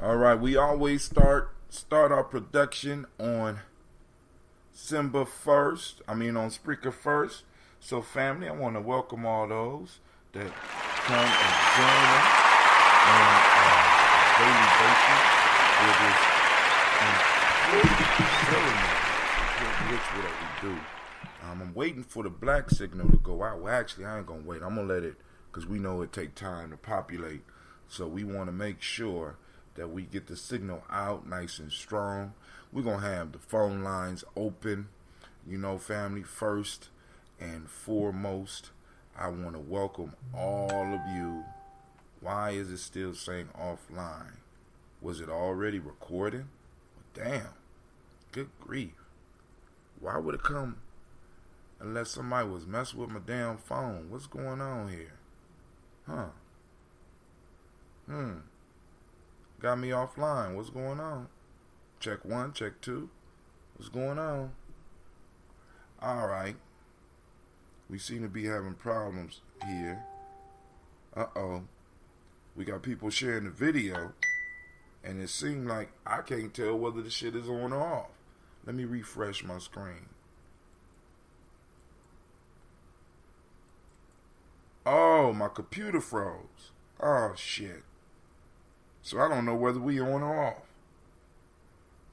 All right, we always start our production on Simba first. On Spreaker first. So, family, I want to welcome all those that come and join us on daily basis for this what we do. I'm waiting for the black signal to go out. Well, actually, I ain't gonna wait. I'm gonna let it, because we know it take time to populate. So we want to make sure that we get the signal out nice and strong. We're going to have the phone lines open. You know, family, first and foremost, I want to welcome all of you. Why is it still saying offline? Was it already recording? Damn. Good grief. Why would it come unless somebody was messing with my damn phone? What's going on here? Got me offline. What's going on? Check 1, check 2. What's going on? Alright. We seem to be having problems here. We got people sharing the video, and it seemed like I can't tell whether the shit is on or off. Let me refresh my screen. Oh, my computer froze. Oh, shit. So I don't know whether we on or off.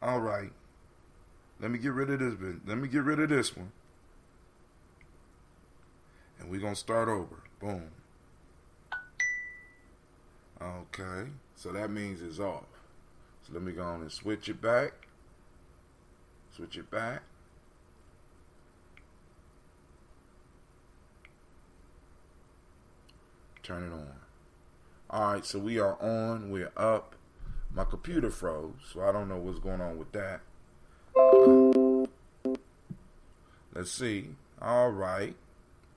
All right. Let me get rid of this bit. Let me get rid of this one. And we're going to start over. Boom. Okay. So that means it's off. So let me go on and switch it back. Switch it back. Turn it on. Alright, so we are on, we're up. My computer froze, so I don't know what's going on with that. Let's see. Alright,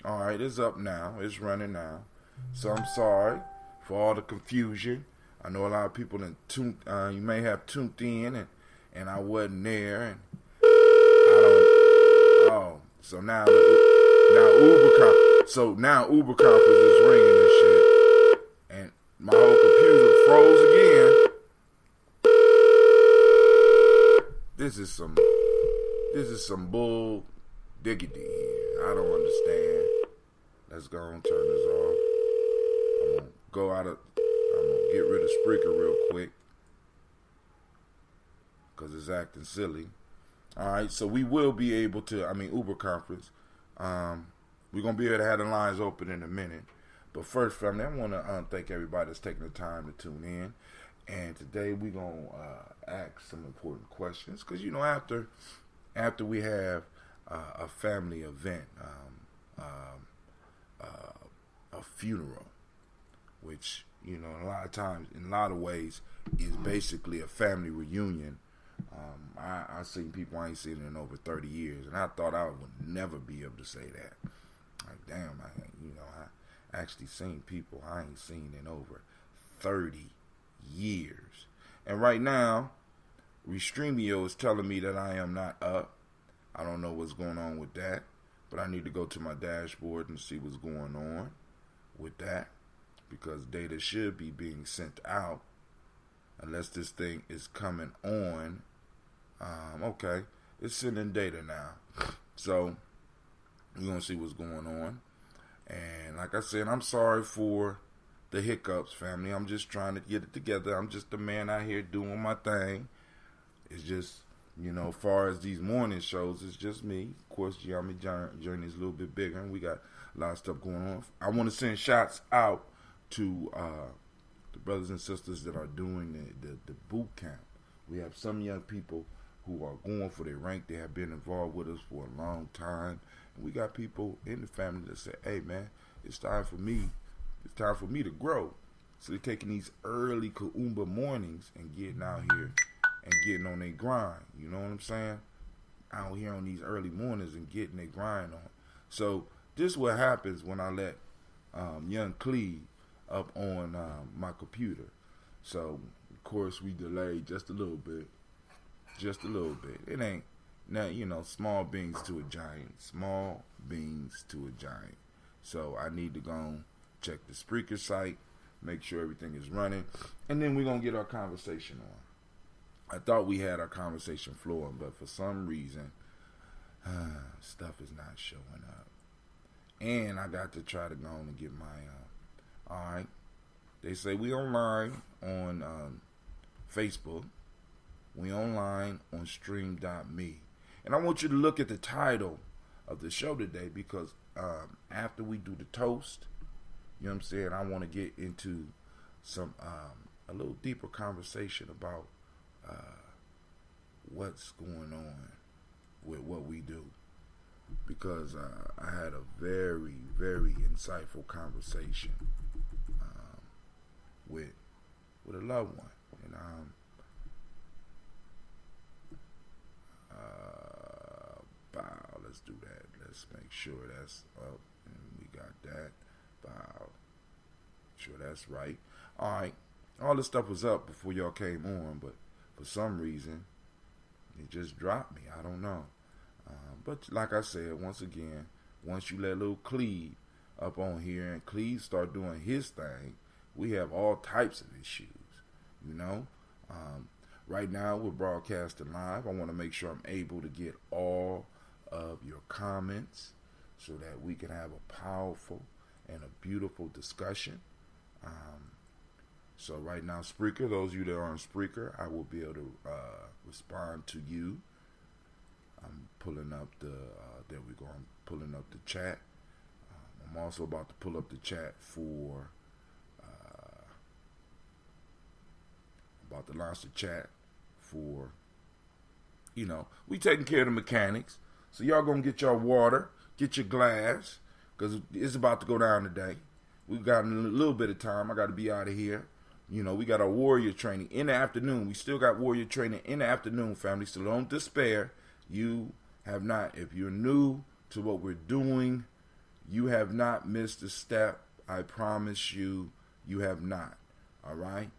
it's up now. It's running now. So I'm sorry for all the confusion. I know a lot of people you may have tuned in and I wasn't there. And I don't. So now Uber conference is ringing and shit. And my whole computer froze again. This is some bull diggity here. I don't understand. Let's go and turn this off. I'm gonna get rid of Spreaker real quick, because it's acting silly. Alright, so we will be able to, Uber conference. We're going to be able to have the lines open in a minute. But first, family, I want to thank everybody that's taking the time to tune in. And today we're going to ask some important questions. Because, after we have a family event, a funeral, which, a lot of times, in a lot of ways, is basically a family reunion. I've seen people I ain't seen in over 30 years. And I thought I would never be able to say that. Like, damn, I actually seen people I ain't seen in over 30 years. And right now, Restreamio is telling me that I am not up. I don't know what's going on with that, but I need to go to my dashboard and see what's going on with that, because data should be being sent out unless this thing is coming on. Okay, it's sending data now. So we're going to see what's going on. And like I said, I'm sorry for the hiccups, family. I'm just trying to get it together. I'm just a man out here doing my thing. It's just, as far as these morning shows, it's just me. Of course, Gye-Nyame journey is a little bit bigger, and we got a lot of stuff going on. I want to send shots out to the brothers and sisters that are doing the boot camp. We have some young people who are going for their rank. They have been involved with us for a long time. And we got people in the family that say, hey, man, it's time for me to grow. So they're taking these early Kuumba mornings and getting out here and getting on their grind. You know what I'm saying? Out here on these early mornings and getting their grind on. So this is what happens when I let young Cleve up on my computer. So, of course, we delayed just a little bit. It ain't, now, small beans to a giant. So I need to go check the Spreaker site, make sure everything is running, and then we're going to get our conversation on. I thought we had our conversation flowing, but for some reason, stuff is not showing up. And I got to try to go on and get my, alright. They say we online on Facebook. We online on stream.me. And I want you to look at the title of the show today, because after we do the toast, you know what I'm saying, I want to get into some a little deeper conversation about what's going on with what we do, because I had a very, very insightful conversation with a loved one, and let's do that. Let's make sure that's up, and we got that. Bow. Sure that's right. All right. All this stuff was up before y'all came on, but for some reason, it just dropped me. I don't know. But like I said, once again, once you let little Cleve up on here and Cleve start doing his thing, we have all types of issues, you know. Right now, we're broadcasting live. I want to make sure I'm able to get all of your comments so that we can have a powerful and a beautiful discussion. So right now, Spreaker, those of you that are on Spreaker, I will be able to respond to you. I'm pulling up there we go. I'm pulling up the chat. I'm also about to pull up the chat for, about to launch the chat for, you know, we taking care of the mechanics. So y'all gonna get your water, get your glass, because it's about to go down today. We got a little bit of time. I got to be out of here. You know, we got our warrior training in the afternoon. We still got warrior training in the afternoon, family. So don't despair. You have not, if you're new to what we're doing, you have not missed a step. I promise you, you have not. All right?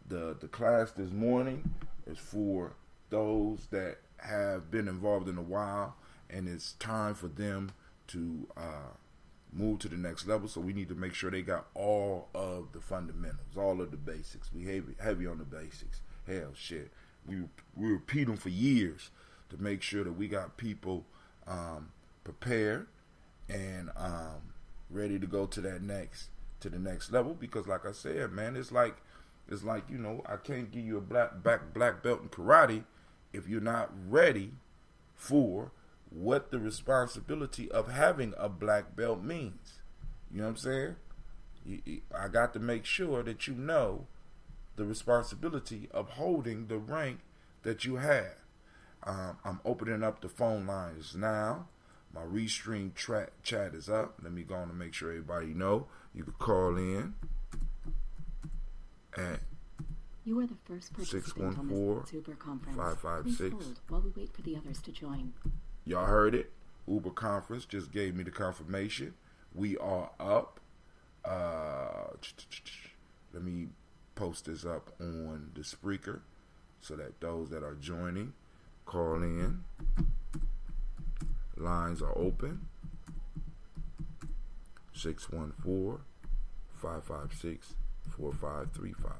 The class this morning is for those that have been involved in a while, and it's time for them to move to the next level. So we need to make sure they got all of the fundamentals, all of the basics. We heavy on the basics. Hell, shit. We repeat them for years to make sure that we got people prepared and ready to go to the next level. Because like I said, man, it's like, you know, I can't give you a black belt in karate if you're not ready for what the responsibility of having a black belt means. You know what I'm saying? I got to make sure that you know the responsibility of holding the rank that you have. I'm opening up the phone lines now. My Restream chat is up. Let me go on and make sure everybody know. You can call in at you are the first participant on this Uber conference. 556. Please hold while we wait for the others to join. Y'all heard it. Uber conference just gave me the confirmation. We are up. Let me post this up on the Spreaker so that those that are joining call in. Lines are open. 614-556-4535.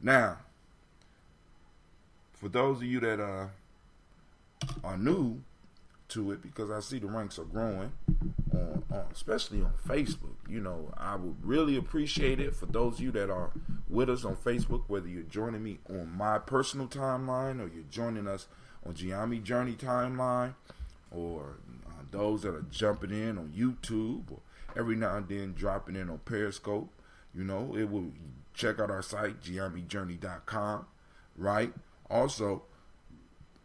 Now, for those of you that are new to it, because I see the ranks are growing, especially on Facebook. You know, I would really appreciate it for those of you that are with us on Facebook, whether you're joining me on my personal timeline or you're joining us on Gye-Nyame Journey timeline, or those that are jumping in on YouTube, or every now and then dropping in on Periscope. You know, it will check out our site, GyeNyameJourney.com, right? Also,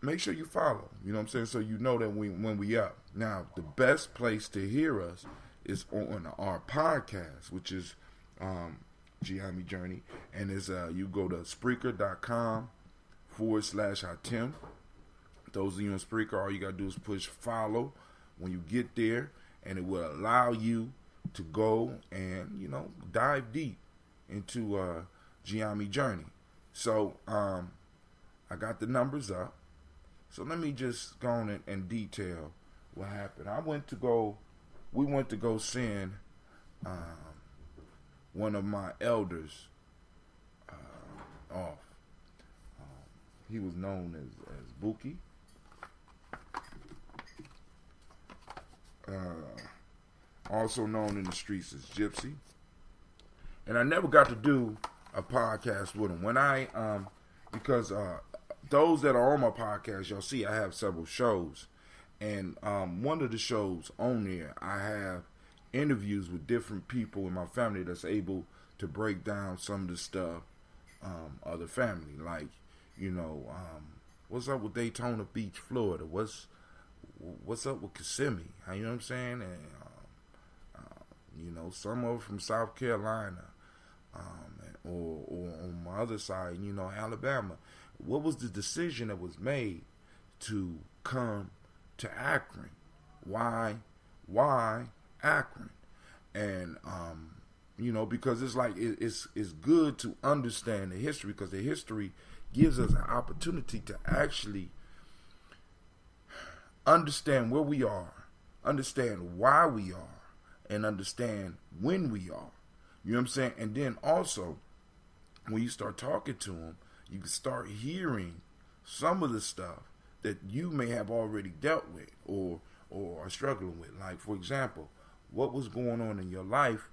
make sure you follow, you know what I'm saying, so you know that when we up. Now, the best place to hear us is on our podcast, which is Gye-Nyame Journey, and is you go to Spreaker.com/Hatem. Those of you on Spreaker, all you got to do is push follow when you get there, and it will allow you to go and, you know, dive deep into Gye-Nyame Journey. So, I got the numbers up. So let me just go on and detail what happened. We went to go send one of my elders off. He was known as Buki. Also known in the streets as Gypsy. And I never got to do a podcast with him. When because those that are on my podcast, y'all see I have several shows. And one of the shows on there, I have interviews with different people in my family that's able to break down some of the stuff of the family. Like, what's up with Daytona Beach, Florida? What's up with Kissimmee? You know what I'm saying? And, some of them from South Carolina. Or on my other side, Alabama. What was the decision that was made to come to Akron? Why Akron? And because it's like it's good to understand the history, because the history gives us an opportunity to actually understand where we are, understand why we are, and understand when we are. You know what I'm saying? And then also, when you start talking to them, you can start hearing some of the stuff that you may have already dealt with or are struggling with. Like, for example, what was going on in your life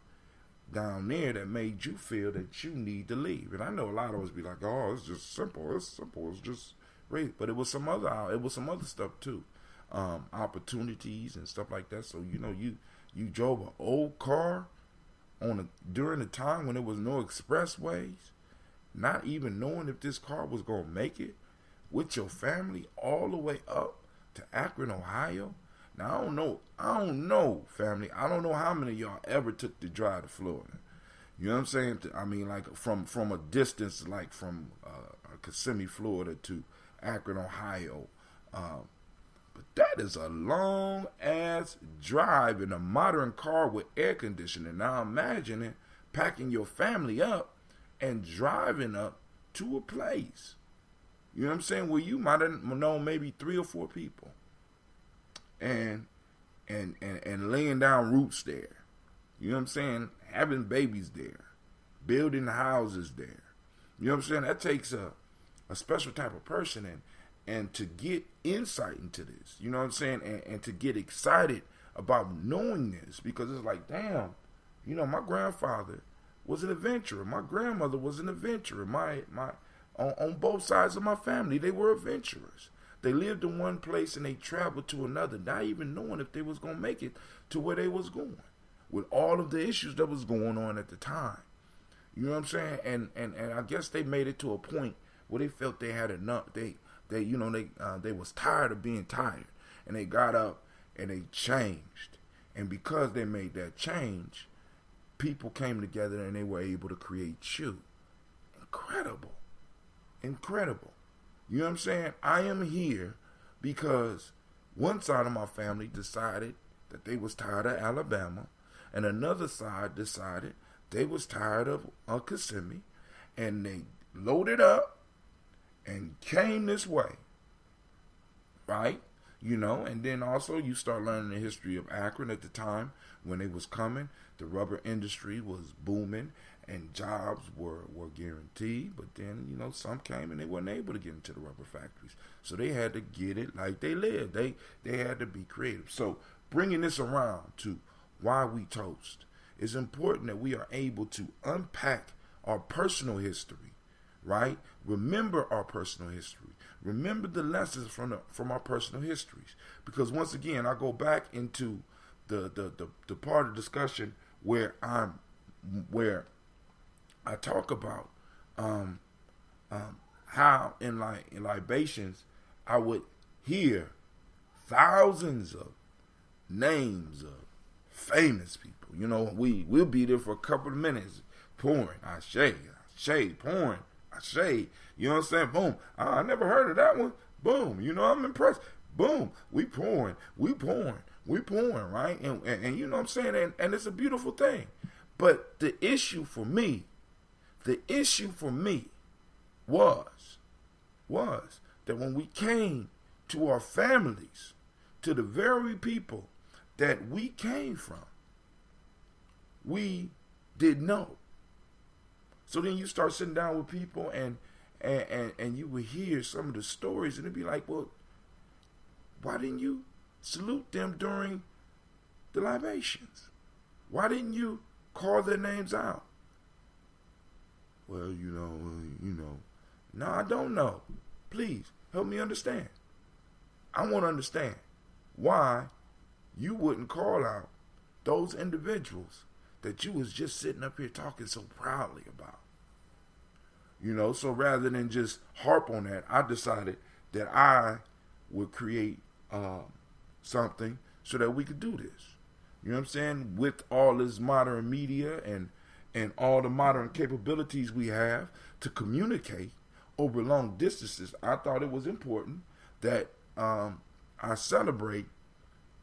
down there that made you feel that you need to leave? And I know a lot of us be like, oh, it's just simple. It's simple. It's just great. But it was some other stuff too. Opportunities and stuff like that. So, you drove an old car during the time when there was no expressways, not even knowing if this car was going to make it, with your family all the way up to Akron, Ohio. Now, I don't know, family. I don't know how many of y'all ever took the drive to Florida. You know what I'm saying? I mean, like from a distance, like from Kissimmee, Florida to Akron, Ohio. But that is a long-ass drive in a modern car with air conditioning. Now imagine it, packing your family up and driving up to a place. You know what I'm saying? Where you might have known maybe 3 or 4 people. And laying down roots there. You know what I'm saying? Having babies there. Building houses there. You know what I'm saying? That takes a special type of person. And to get insight into this, you know what I'm saying? And to get excited about knowing this, because it's like, damn, my grandfather was an adventurer. My grandmother was an adventurer. On both sides of my family, they were adventurers. They lived in one place and they traveled to another, not even knowing if they was going to make it to where they was going, with all of the issues that was going on at the time. You know what I'm saying? And I guess they made it to a point where they felt they had enough. They was tired of being tired, and they got up and they changed. And because they made that change, people came together and they were able to create you. Incredible. You know what I'm saying? I am here because one side of my family decided that they was tired of Alabama, and another side decided they was tired of Kissimmee, and they loaded up and came this way, right? And then also you start learning the history of Akron at the time when they was coming. The rubber industry was booming and jobs were guaranteed. But then, some came and they weren't able to get into the rubber factories. So they had to get it like they lived. They had to be creative. So bringing this around to why we toast, it's important that we are able to unpack our personal history, right? Remember our personal history. Remember the lessons from our personal histories. Because once again, I go back into the part of discussion where I talk about how in libations I would hear thousands of names of famous people. We'll be there for a couple of minutes pouring. I shade, pouring. I shade. You know what I'm saying? Boom. I never heard of that one. Boom. I'm impressed. Boom. We pouring, right? And you know what I'm saying? And it's a beautiful thing. But the issue for me was that when we came to our families, to the very people that we came from, we didn't know. So then you start sitting down with people and you would hear some of the stories and it'd be like, well, why didn't you salute them during the libations? Why didn't you call their names out? Well, you know. No, I don't know. Please help me understand. I want to understand why you wouldn't call out those individuals that you was just sitting up here talking so proudly about. So rather than just harp on that, I decided that I would create something so that we could do this. You know what I'm saying? With all this modern media and all the modern capabilities we have to communicate over long distances, I thought it was important that I celebrate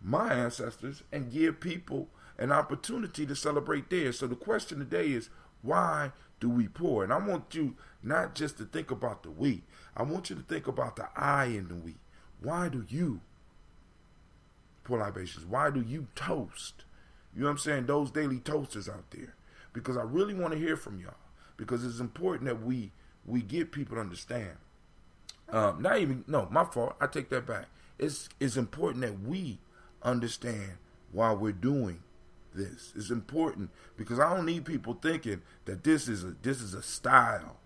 my ancestors and give people an opportunity to celebrate theirs. So the question today is, why do we pour? And I want you not just to think about the we. I want you to think about the I in the we. Why do you pour libations? Why do you toast? You know what I'm saying? Those daily toasters out there. Because I really want to hear from y'all. Because it's important that we get people to understand. My fault. I take that back. It's important that we understand why we're doing this. It's important because I don't need people thinking that this is a style.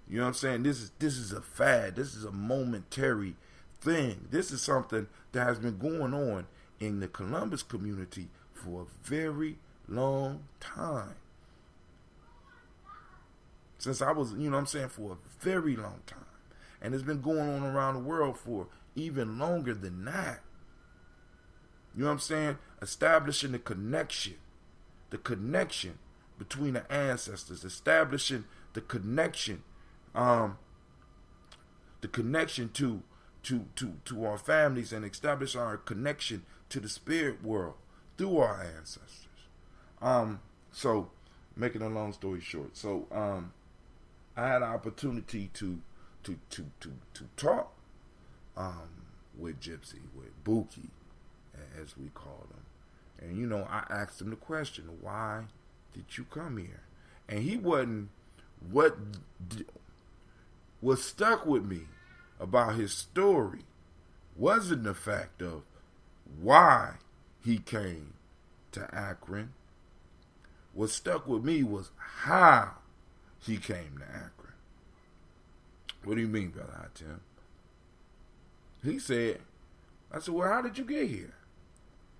You know what I'm saying? This is a fad. This is a momentary thing. This is something that has been going on in the Columbus community for a very long time. Since I was, for a very long time. And it's been going on around the world for even longer than that. You know what I'm saying? Establishing the connection between the ancestors, establishing the connection to our families, and establish our connection to the spirit world through our ancestors. So making a long story short, I had an opportunity to talk with Gypsy, with Buki, as we call him. And, I asked him the question, why did you come here? And he wasn't, what stuck with me about his story wasn't the fact of why he came to Akron. What stuck with me was how he came to Akron. What do you mean, Brother Tim? He said, I said, well, how did you get here?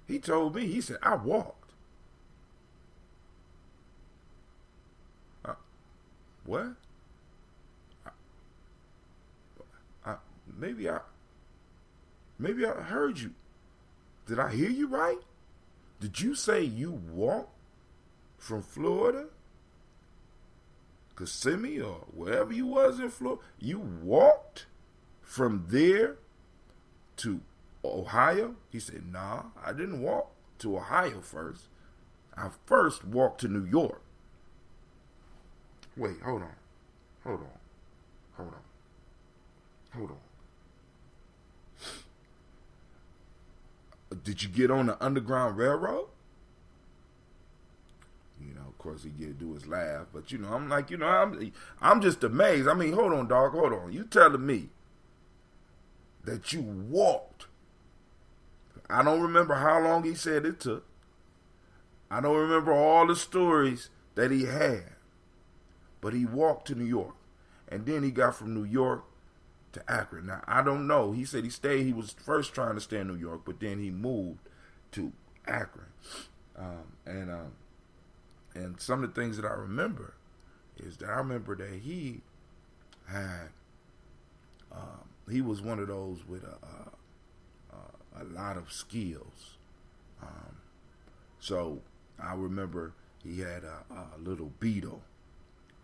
He told me, he said, I walked. What? Maybe I heard you. Did I hear you right? Did you say you walked from Florida, Kissimmee, or wherever you was in Florida? You walked from there to Ohio? He said, nah, I didn't walk to Ohio first. I first walked to New York. Wait, hold on. Did you get on the Underground Railroad? Of course, he get to do his laugh, but I'm like, I'm just amazed. I mean, hold on, dog, hold on. You telling me that you walked? I don't remember how long he said it took. I don't remember all the stories that he had, but he walked to New York, and then he got from New York to Akron. Now, I don't know. He said he was first trying to stay in New York, but then he moved to Akron. And some of the things that I remember is that I remember that he had, he was one of those with a lot of skills. So I remember he had a little Beetle,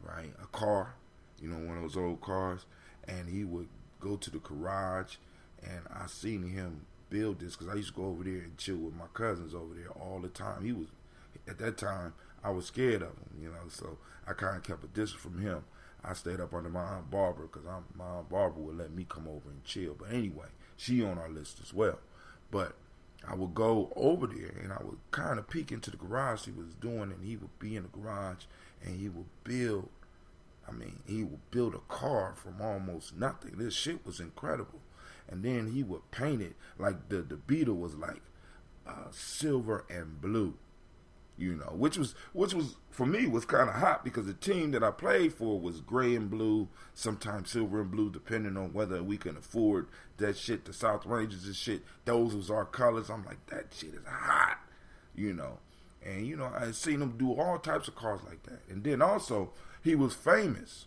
right? A car, one of those old cars. And he would go to the garage, and I seen him build this because I used to go over there and chill with my cousins over there all the time. At that time, I was scared of him, so I kind of kept a distance from him. I stayed up under my Aunt Barbara because my Aunt Barbara would let me come over and chill. But anyway, she on our list as well. But I would go over there, and I would kind of peek into the garage he was doing, and he would be in the garage, and he would build I mean, he would build a car from almost nothing. This shit was incredible. And then he would paint it like the Beetle was like silver and blue, you know, which was for me was kind of hot because the team that I played for was gray and blue, sometimes silver and blue, depending on whether we can afford that shit. The South Rangers and shit, those was our colors. I'm like, that shit is hot, you know. And you know, I seen him do all types of cars like that. And then also, he was famous.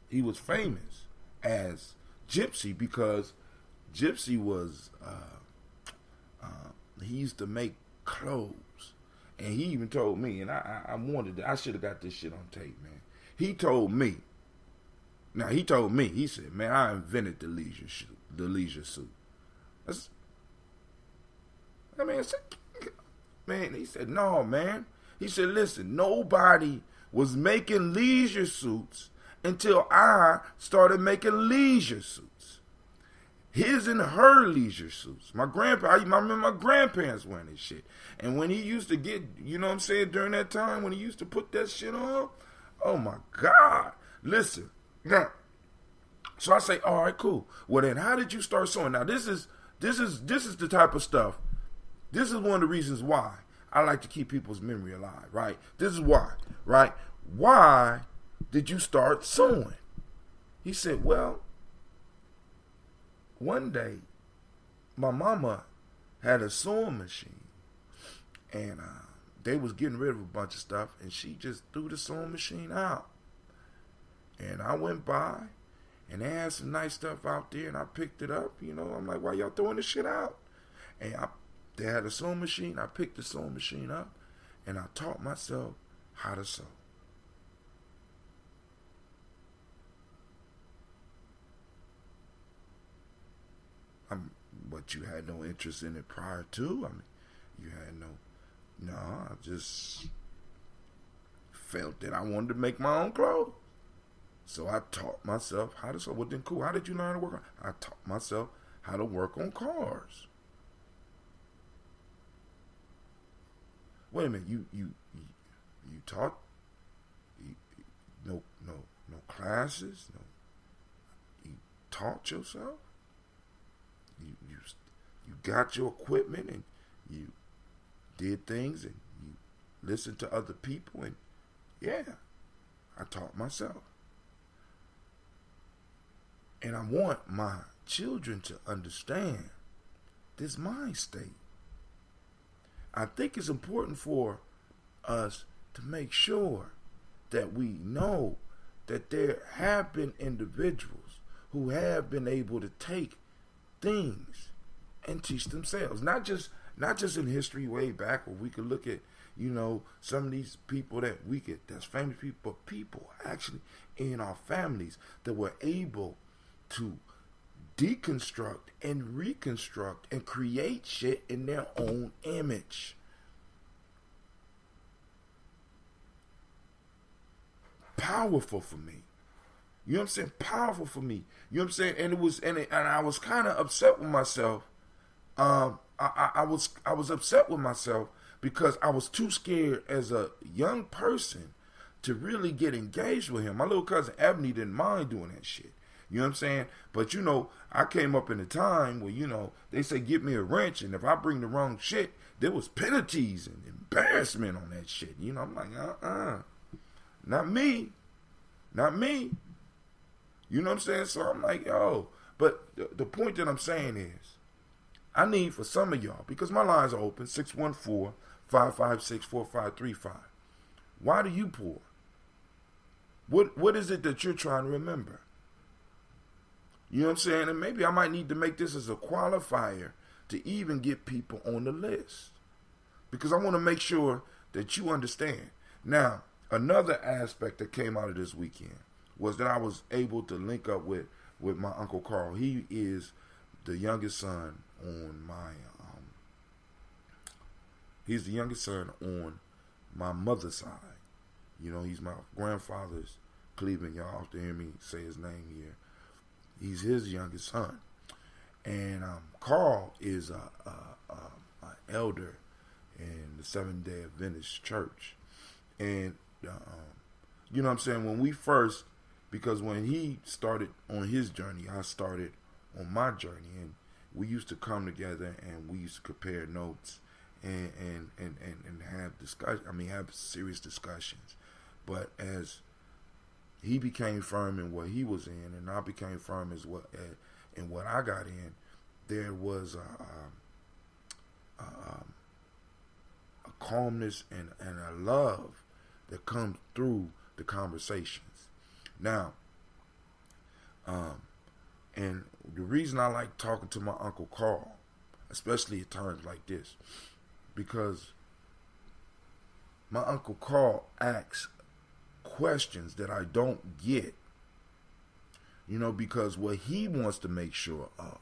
He was famous as Gypsy because Gypsy was he used to make clothes, and he even told me, and I should have got this shit on tape, man. He told me. Now he said, man, I invented the leisure suit. Man, he said, no, man. He said, listen, nobody was making leisure suits until I started making leisure suits. His and her leisure suits. I remember my grandparents wearing this shit. And when he used to get, you know what I'm saying, during that time, when he used to put that shit on, oh my God. Listen, now, so I say, all right, cool. Well then, how did you start sewing? Now this is the type of stuff. This is one of the reasons why I like to keep people's memory alive, right? This is why, right? Why did you start sewing? He said, well, one day my mama had a sewing machine, and they was getting rid of a bunch of stuff, and she just threw the sewing machine out. And I went by, and they had some nice stuff out there, and I picked it up. You know, I'm like, why y'all throwing this shit out? And they had a sewing machine. I picked the sewing machine up, and I taught myself how to sew. But you had no interest in it prior to? I mean, you had no, I just felt that I wanted to make my own clothes. So I taught myself how to sew. Well, then cool. How did you learn to work on? I taught myself how to work on cars. Wait a minute. You taught no classes. No, you taught yourself. You got your equipment and you did things and you listened to other people and yeah, I taught myself. And I want my children to understand this mind state. I think it's important for us to make sure that we know that there have been individuals who have been able to take things and teach themselves. Not just in history way back where we could look at, you know, some of these people that's famous people, but people actually in our families that were able to deconstruct and reconstruct and create shit in their own image. Powerful for me. You know what I'm saying? Powerful for me. You know what I'm saying? And I was kind of upset with myself. I was upset with myself because I was too scared as a young person to really get engaged with him. My little cousin Ebony didn't mind doing that shit. You know what I'm saying? But, you know, I came up in a time where, you know, they say give me a wrench, and if I bring the wrong shit, there was penalties and embarrassment on that shit. You know, I'm like, not me. Not me. You know what I'm saying? So I'm like, yo. But the point that I'm saying is, I need for some of y'all, because my lines are open, 614-556-4535. Why do you pour? What is it that you're trying to remember? You know what I'm saying? And maybe I might need to make this as a qualifier to even get people on the list. Because I want to make sure that you understand. Now, another aspect that came out of this weekend was that I was able to link up with my Uncle Carl. He is the youngest son on he's the youngest son on my mother's side. You know, he's my grandfather's Cleveland. Y'all have to hear me say his name here. He's his youngest son. And Carl is an elder in the Seventh-day Adventist church. And you know what I'm saying, when we first, because when he started on his journey, I started on my journey, and we used to come together and we used to compare notes and have have serious discussions. But as he became firm in what he was in, and I became firm in what I got in, there was a calmness and a love that comes through the conversations. Now, and the reason I like talking to my Uncle Carl, especially at times like this, because my Uncle Carl asks questions that I don't get, because what he wants to make sure of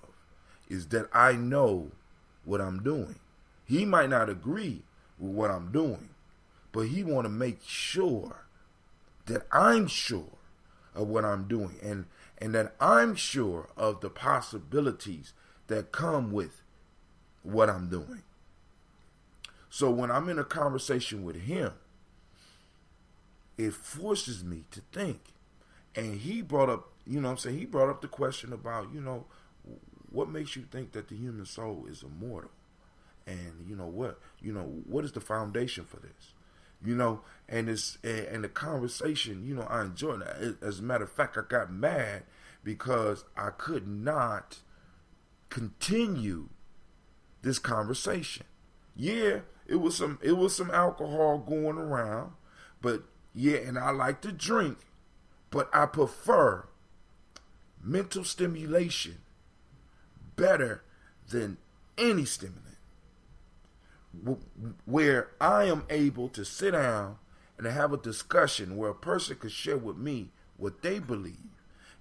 is that I know what I'm doing. He might not agree with what I'm doing, but he want to make sure that I'm sure of what I'm doing, and that I'm sure of the possibilities that come with what I'm doing. So when I'm in a conversation with him, it forces me to think. And he brought up, he brought up the question about, what makes you think that the human soul is immortal? And what is the foundation for this? And the conversation, I enjoyed it. As a matter of fact, I got mad because I could not continue this conversation. Yeah, it was some alcohol going around, but yeah, and I like to drink, but I prefer mental stimulation better than any stimulant, where I am able to sit down and have a discussion where a person could share with me what they believe,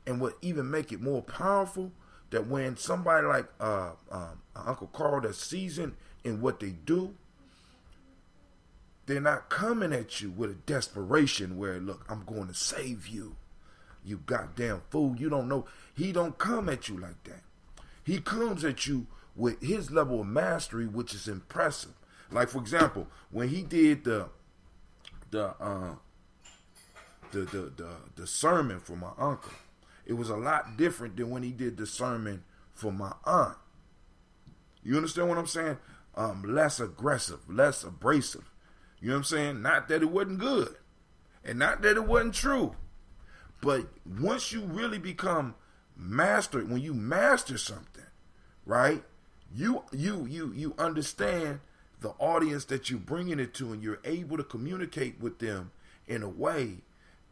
and what even make it more powerful, that when somebody like Uncle Carl that's seasoned in what they do, they're not coming at you with a desperation where, look, I'm going to save you, you goddamn fool, you don't know. He don't come at you like that. He comes at you with his level of mastery, which is impressive. Like, for example, when he did the sermon for my uncle, it was a lot different than when he did the sermon for my aunt. You understand what I'm saying? Less aggressive, less abrasive. You know what I'm saying? Not that it wasn't good, and not that it wasn't true, but once you really become mastered, when you master something, right? You understand the audience that you're bringing it to, and you're able to communicate with them in a way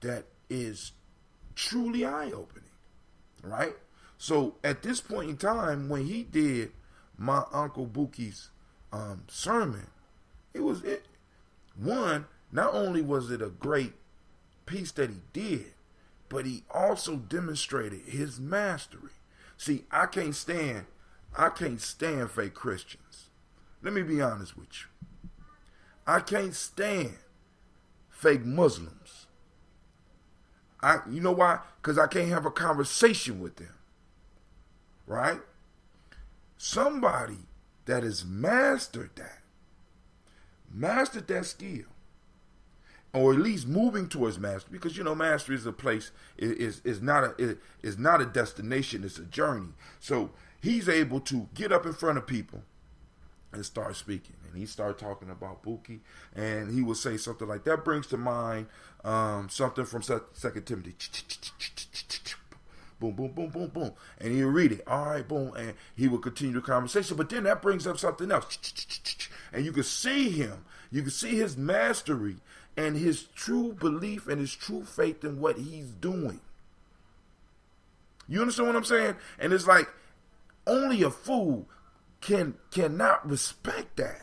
that is truly eye-opening, right? So at this point in time, when he did my Uncle Bookie's sermon, not only was it a great piece that he did, but he also demonstrated his mastery. See, I can't stand fake Christians. Let me be honest with you. I can't stand fake Muslims. You know why? Because I can't have a conversation with them. Right? Somebody that has mastered that skill, or at least moving towards mastery, because mastery is a place, is not a destination, it's a journey. So he's able to get up in front of people and start speaking, and he started talking about Buki, and he would say something like, that brings to mind something from 2 Timothy, boom, boom, boom, boom, boom, and he'll read it, all right, boom, and he will continue the conversation, but then that brings up something else, and you can see his mastery and his true belief and his true faith in what he's doing. You understand what I'm saying? And it's like, only a fool cannot respect that.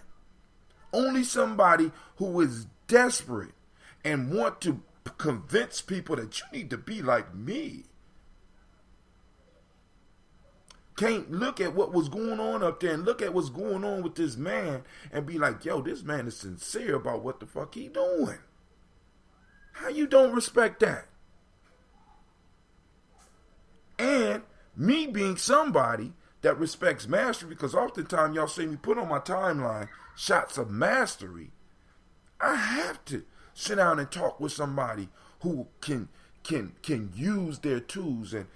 Only somebody who is desperate and want to convince people that you need to be like me can't look at what was going on up there and look at what's going on with this man and be like, yo, this man is sincere about what the fuck he doing. How you don't respect that? And me being somebody that respects mastery, because oftentimes y'all see me put on my timeline shots of mastery, I have to sit down and talk with somebody who can use their tools and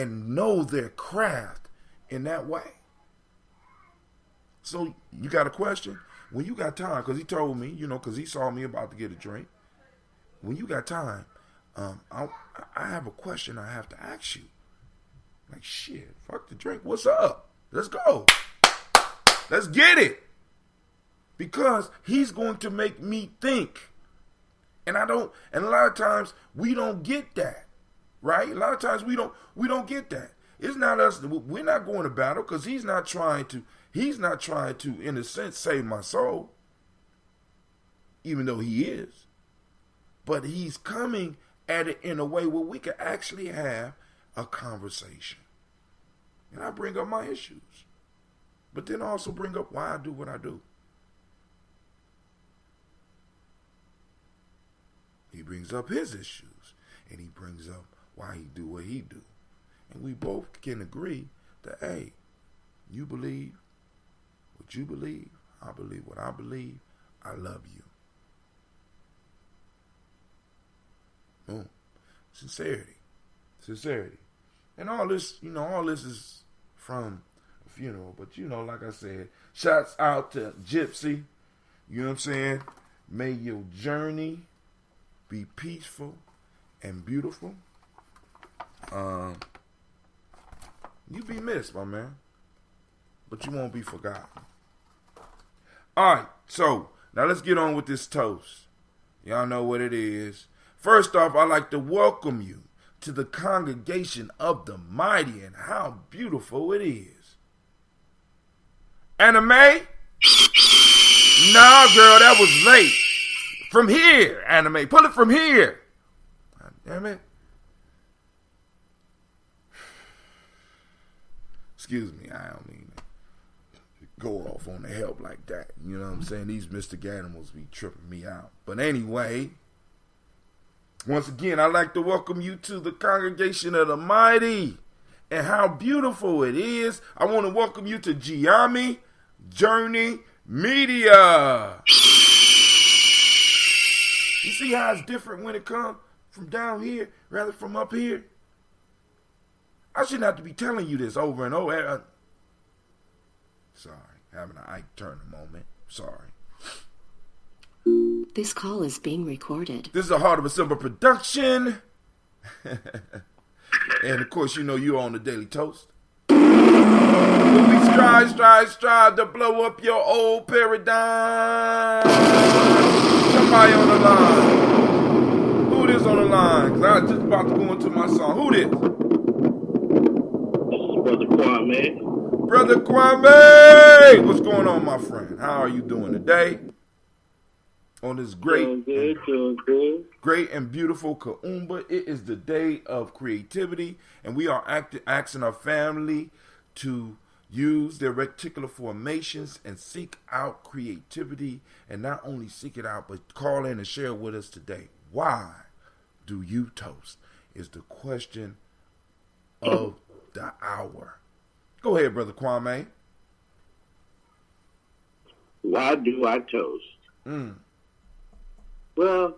know their craft in that way. So you got a question? When you got time, because he told me, because he saw me about to get a drink. When you got time, I have a question I have to ask you. Like, shit, fuck the drink. What's up? Let's go. Let's get it. Because he's going to make me think. And a lot of times we don't get that. Right? A lot of times we don't get that. It's not us. We're not going to battle because he's not trying to, in a sense, save my soul. Even though he is. But he's coming at it in a way where we can actually have a conversation. And I bring up my issues. But then also bring up why I do what I do. He brings up his issues. And he brings up why he do what he do. And we both can agree that, hey, you believe what you believe. I believe what I believe. I love you. Boom. Sincerity. And all this is from a funeral. But, like I said, shouts out to Gypsy. You know what I'm saying? May your journey be peaceful and beautiful. You be missed, my man. But you won't be forgotten. All right. So, now let's get on with this toast. Y'all know what it is. First off, I'd like to welcome you to the congregation of the mighty, and how beautiful it is. Anime? Nah, girl, that was late. From here, anime. Pull it from here. God damn it. Excuse me, I don't mean to go off on the help like that. You know what I'm saying? These mystic animals be tripping me out. But anyway, once again, I'd like to welcome you to the congregation of the mighty and how beautiful it is. I want to welcome you to Gye-Nyame Journey Media. You see how it's different when it comes from down here rather from up here? I shouldn't have to be telling you this over and over. Sorry, having an Ike Turner moment. Sorry. This call is being recorded. This is a Heart of a Simple production. And of course, you're on the Daily Toast. When we strive to blow up your old paradigm. Somebody on the line. Who this on the line? Because I was just about to go into my song. Who this? This is Brother Kwame. Brother Kwame! What's going on, my friend? How are you doing today? On this great and beautiful Kuumba. It is the day of creativity, and we are asking our family to use their reticular formations and seek out creativity, and not only seek it out, but call in and share with us today. Why do you toast? Is the question of the hour. Go ahead, Brother Kwame. Why do I toast? Well,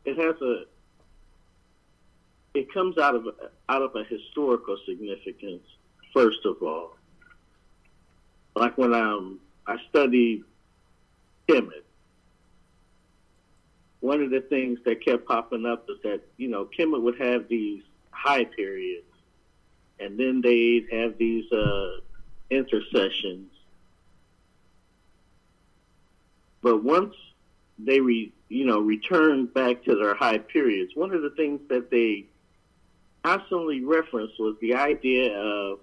it comes out of a historical significance. First of all, like when I studied Kemet, one of the things that kept popping up is that Kemet would have these high periods, and then they'd have these intercessions. But once they returned back to their high periods, one of the things that they constantly referenced was the idea of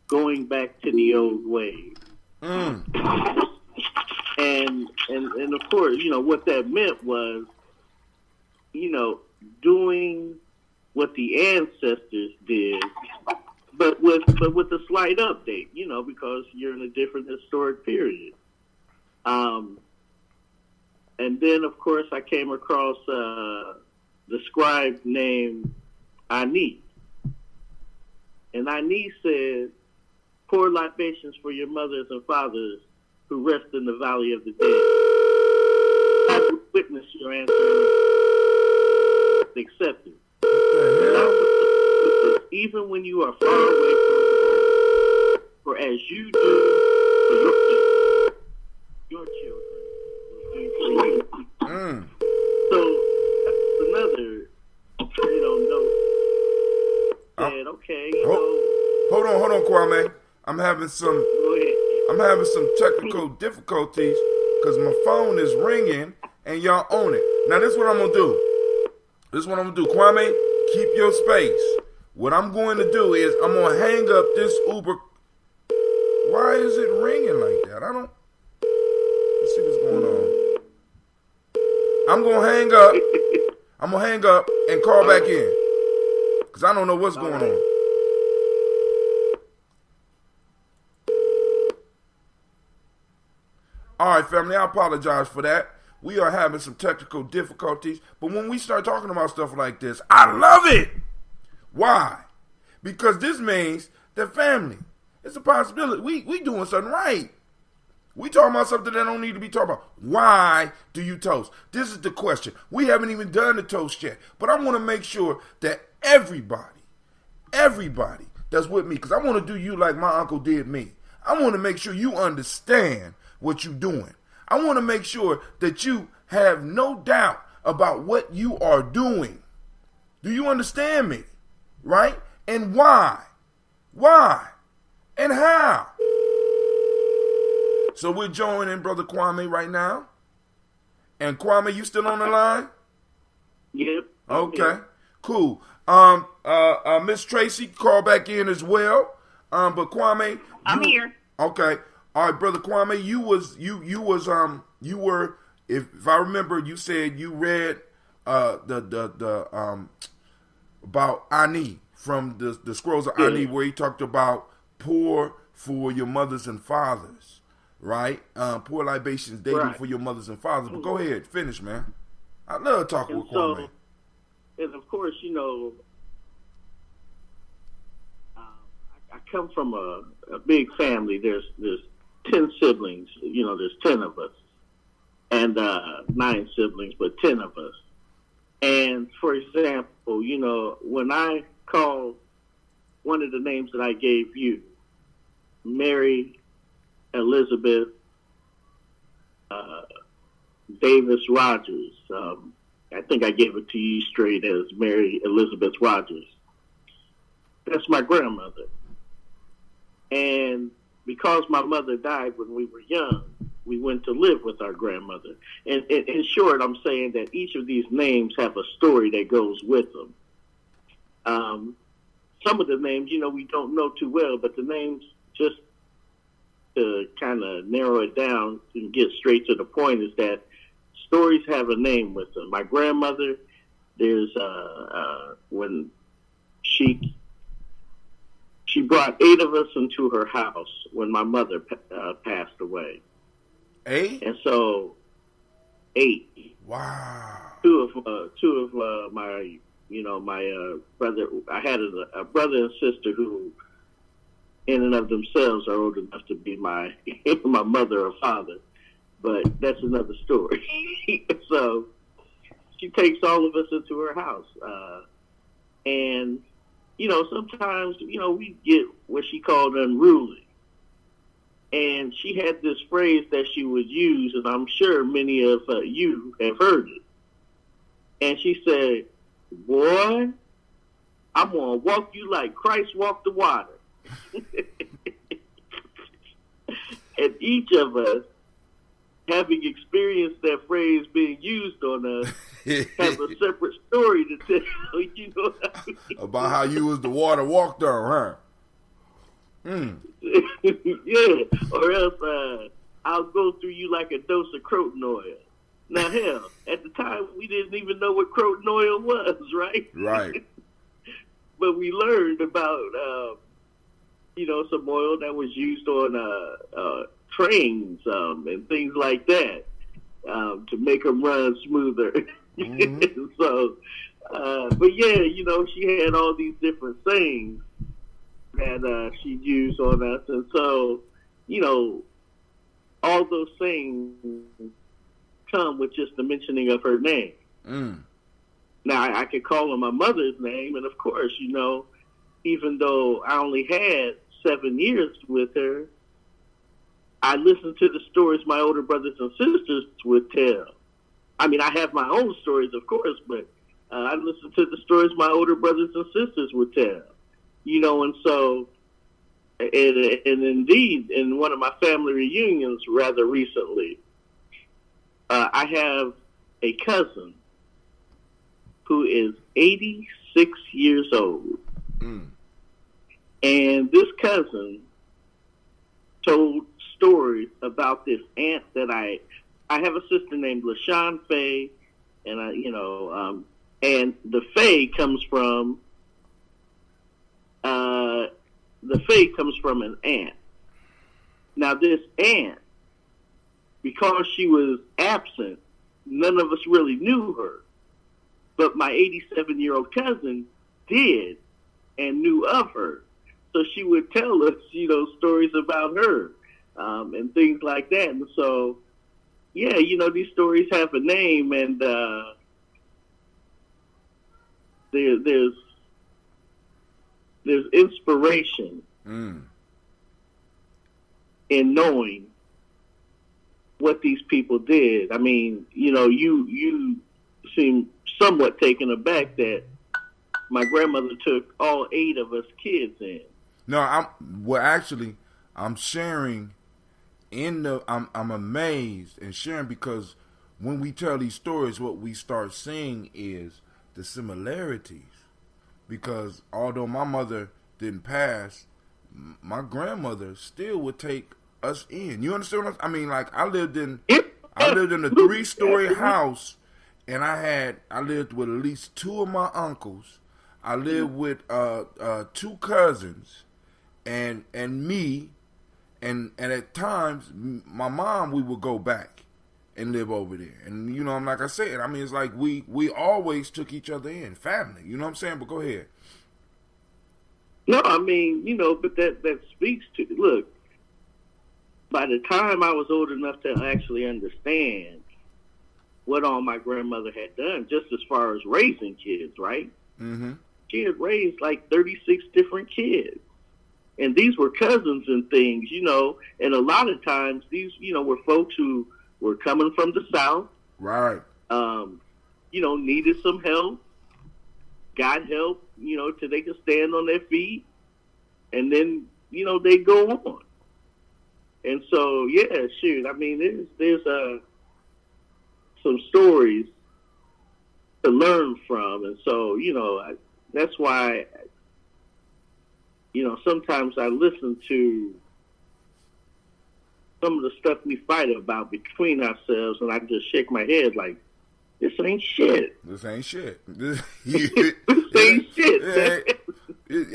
going back to the old ways. And of course, what that meant was, doing what the ancestors did, but with a slight update, because you're in a different historic period. And then, of course, I came across the scribe named Ani. And Ani said, pour libations for your mothers and fathers who rest in the valley of the dead. witness your answer and accept it. Even when you are far away from home, for as you do for your children will do for you. So that's another, note. Said, okay, Hold on, Kwame. I'm having some technical difficulties because my phone is ringing and y'all own it. Now this is what I'm gonna do. Kwame, keep your space. What I'm going to do is I'm gonna hang up this Uber. Why is it ringing like that? Let's see what's going on. I'm gonna hang up and call back in because I don't know what's going on. All right, family, I apologize for that. We are having some technical difficulties, but when we start talking about stuff like this, I love it. Why? Because this means that family, it's a possibility. We doing something right. We talking about something that don't need to be talked about. Why do you toast? This is the question. We haven't even done the toast yet, but I want to make sure that everybody that's with me, because I want to do you like my uncle did me. I want to make sure you understand what you're doing. I want to make sure that you have no doubt about what you are doing. Do you understand me? Right? And why? Why? And how? So we're joining Brother Kwame right now. And Kwame, you still on the line? Yep. Okay. Cool. Miss Tracy, call back in as well. But Kwame, I'm here. Okay. All right, Brother Kwame, you were, if I remember, you said you read about Ani from the scrolls of Ani, where he talked about pour for your mothers and fathers, right? Pour libations daily for your mothers and fathers. But go ahead, finish, man. I love talking with Kwame. And of course, I come from a big family. There's 10 siblings. There's 10 of us, and 9 siblings, but 10 of us. And for example, when I call one of the names that I gave you, Mary Elizabeth Davis Rogers, I think I gave it to you straight as Mary Elizabeth Rogers. That's my grandmother. And because my mother died when we were young, we went to live with our grandmother. And in short, I'm saying that each of these names have a story that goes with them. Some of the names, we don't know too well, but the names, just to kind of narrow it down and get straight to the point, is that stories have a name with them. My grandmother, there's when she brought 8 of us into her house when my mother passed away. 8? And so 8. Wow. Two of my my brother. I had a brother and sister who, in and of themselves, are old enough to be my mother or father, but that's another story. So she takes all of us into her house, and sometimes we get what she called unruly. And she had this phrase that she would use, and I'm sure many of you have heard it. And she said, "Boy, I'm going to walk you like Christ walked the water." And each of us, having experienced that phrase being used on us, have a separate story to tell. About how you was the water walked on, huh? Yeah, or else I'll go through you like a dose of croton oil. Now, hell, at the time we didn't even know what croton oil was, right? Right. But we learned about some oil that was used on trains and things like that to make them run smoother. Mm-hmm. So, but yeah, she had all these different things that she used on us, and so all those things come with just the mentioning of her name. Now, I could call her my mother's name, and of course, even though I only had 7 years with her, I listened to the stories my older brothers and sisters would tell. I mean, I have my own stories, of course, but I listened to the stories my older brothers and sisters would tell. And so, and indeed, in one of my family reunions rather recently, I have a cousin who is 86 years old. And this cousin told stories about this aunt that I have a sister named LaShawn Faye, and and the Faye comes from an aunt. Now this aunt, because she was absent, none of us really knew her. But my 87-year-old cousin did and knew of her. So she would tell us, stories about her and things like that. And so, yeah, these stories have a name, and there's inspiration in knowing what these people did. I mean, you seem somewhat taken aback that my grandmother took all 8 of us kids in. No, I'm sharing I'm amazed and sharing because when we tell these stories, what we start seeing is the similarities. Because although my mother didn't pass, my grandmother still would take us in. You understand what I mean? Like I lived in a 3-story house, and I lived with at least 2 of my uncles. I lived with 2 cousins, and me, and at times my mom, we would go back and live over there. And like I said, I mean, it's like we always took each other in, family. You know what I'm saying? But go ahead. No, I mean, but that speaks to, look, by the time I was old enough to actually understand what all my grandmother had done, just as far as raising kids, right? Mm-hmm. She had raised like 36 different kids. And these were cousins and things, and a lot of times these, were folks who were coming from the South. Right. Needed some help, got help, till they could stand on their feet. And then, they go on. And so, yeah, shoot, I mean, there's some stories to learn from. And so, that's why, sometimes I listen to some of the stuff we fight about between ourselves, and I just shake my head like, this ain't shit. This ain't shit. This ain't shit.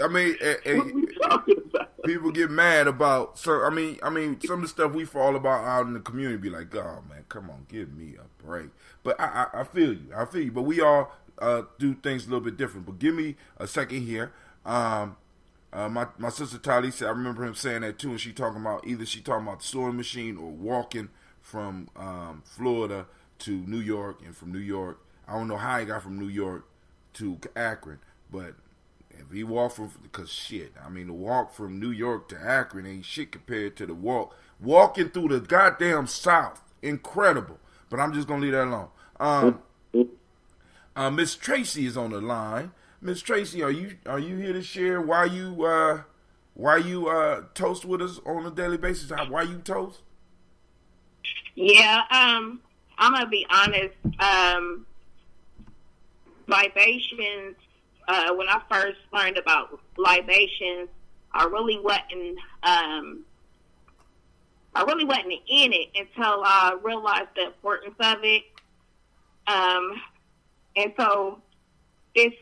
I mean, what are we talking about? People get mad about. So I mean, some of the stuff we fall about out in the community be like, oh man, come on, give me a break. But I feel you. But we all do things a little bit different. But give me a second here. My sister Talisa, I remember him saying that too, and she talking about the sewing machine or walking from Florida to New York, and from New York, I don't know how he got from New York to Akron, but if he walked the walk from New York to Akron ain't shit compared to the walking through the goddamn South. Incredible. But I'm just gonna leave that alone. Miss Tracy is on the line. Miss Tracy, are you here to share why you toast with us on a daily basis? Why you toast? Yeah, I'm gonna be honest. Libations. When I first learned about libations, I really wasn't in it until I realized the importance of it. And so it's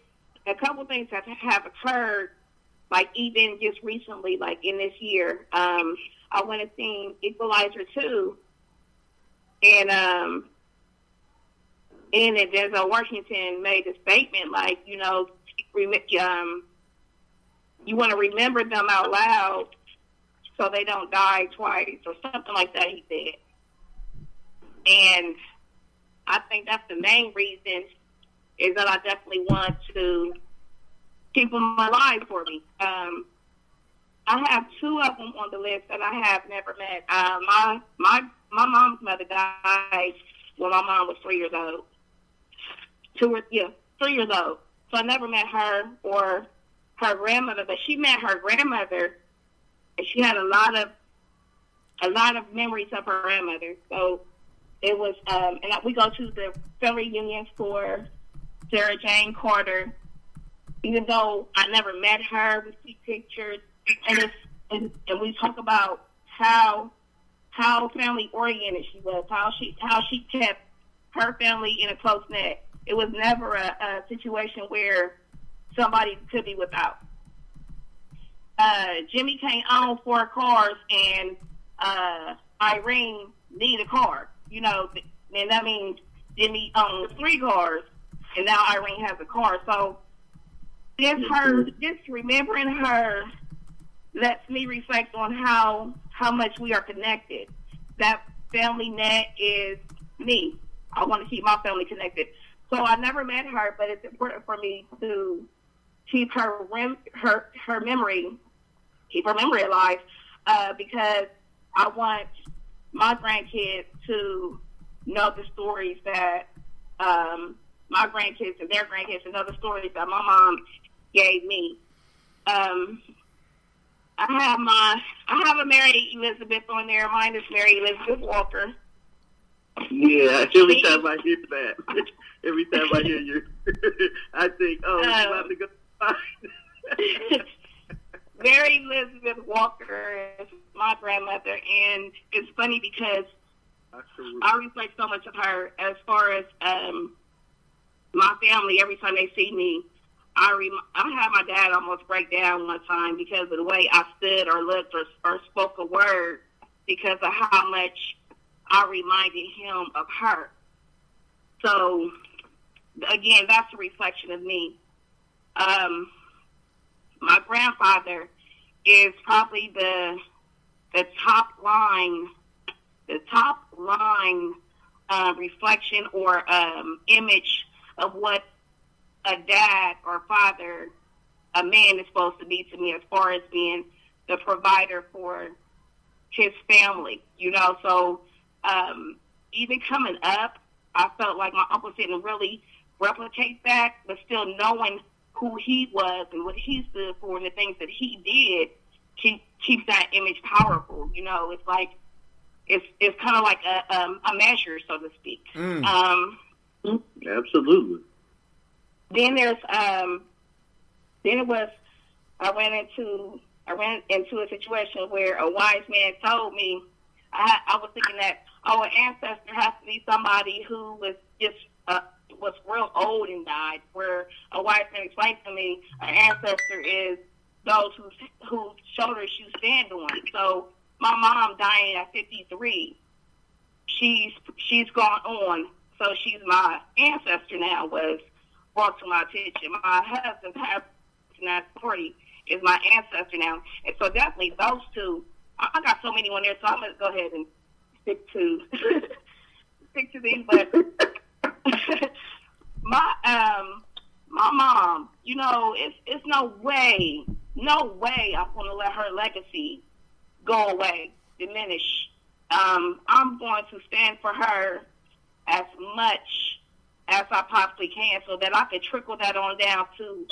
a couple things that have occurred, like even just recently, like in this year. I went and seen Equalizer 2, and Denzel Washington made a statement like, you want to remember them out loud so they don't die twice, or something like that, he said. And I think that's the main reason is that I definitely want to keep them alive for me. I have two of them on the list that I have never met. My mom's mother died when my mom was 3 years old. 3 years old. So I never met her or her grandmother, but she met her grandmother, and she had a lot of memories of her grandmother. So it was, and we go to the family reunions for Sarah Jane Carter. Even though I never met her, we see pictures, and we talk about how family oriented she was, how she kept her family in a close net. It was never a situation where somebody could be without. Jimmy can't own 4 cars, and Irene need a car. You know, and that means Jimmy owns 3 cars, and now Irene has a car. So just remembering her lets me reflect on how much we are connected. That family net is me. I want to keep my family connected. So I never met her, but it's important for me to keep her memory alive, because I want my grandkids to know the stories that my grandkids and their grandkids and know the stories that my mom gave me. I have a Mary Elizabeth on there. Mine is Mary Elizabeth Walker. Yeah, every time I hear that, every time I hear you, I think, oh, you have to go. Mary Elizabeth Walker is my grandmother, and it's funny because I reflect so much of her as far as my family. Every time they see me, I had my dad almost break down one time because of the way I stood or looked or spoke a word because of how much I reminded him of her. So, again, that's a reflection of me. My grandfather is probably the top line reflection or image of what a dad or father, a man is supposed to be to me as far as being the provider for his family, you know. So even coming up, I felt like my uncle didn't really replicate that, but still knowing who he was and what he stood for and the things that he did keeps that image powerful. You know, it's like it's kind of like a measure, so to speak. Absolutely. Then there's I ran into a situation where a wise man told me, I was thinking that our ancestor has to be somebody who was just was real old and died, where a wise man explained to me an ancestor is those whose shoulders you stand on. So my mom dying at 53, she's gone on, so she's my ancestor now, was brought to my attention. My husband passing at 40 is my ancestor now. And so definitely those two, I got so many on there, so I'm going to go ahead and stick to these. But my mom, you know, it's no way I'm going to let her legacy go away, diminish. I'm going to stand for her as much as I possibly can so that I could trickle that on down to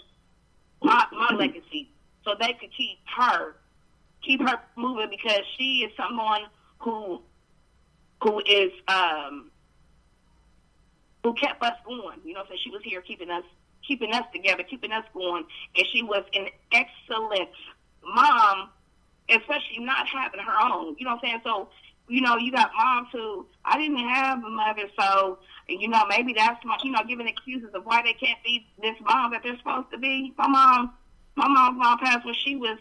my legacy, so they could keep her moving, because she is someone who is who kept us going. You know, so she was here keeping us together, keeping us going, and she was an excellent mom, especially not having her own. You know what I'm saying? So, you know, you got moms who, I didn't have a mother, so, you know, maybe that's my, you know, giving excuses of why they can't be this mom that they're supposed to be. My mom's mom passed when she was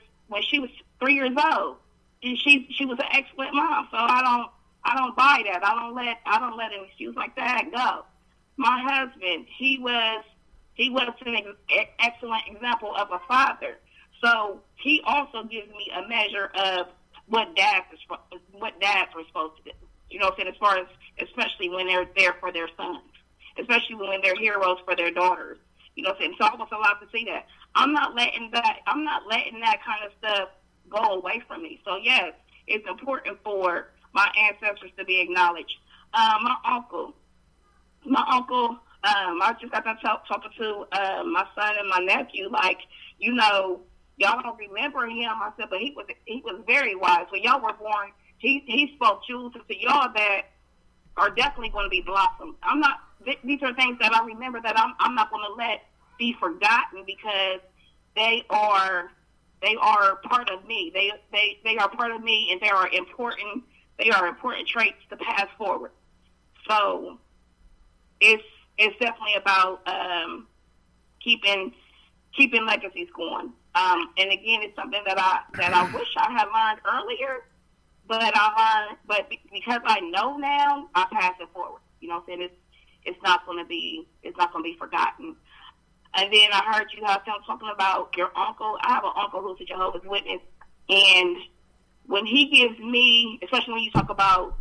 3 years old, and she was an excellent mom. So I don't buy that. I don't let an excuse like that go. My husband, he was an excellent example of a father. So he also gives me a measure of what dads are supposed to do. You know what I'm saying? As far as especially when they're there for their sons, especially when they're heroes for their daughters. You know what I'm saying? So I was allowed to see that. I'm not letting that kind of stuff go away from me. So yes, it's important for my ancestors to be acknowledged. My uncle, I just got done talking to my son and my nephew, like, you know, y'all don't remember him. I said, but he was very wise. When y'all were born, he spoke jewels into y'all that are definitely going to be blossomed. These are things that I remember that I'm not going to let be forgotten, because they are part of me. They are part of me, and they are important traits to pass forward. So it's definitely about keeping legacies going. And again, it's something that I wish I had learned earlier, but because I know now, I pass it forward. You know what I'm saying? It's not going to be forgotten. And then I heard you have talking about your uncle. I have an uncle who's a Jehovah's Witness, and when he gives me, especially when you talk about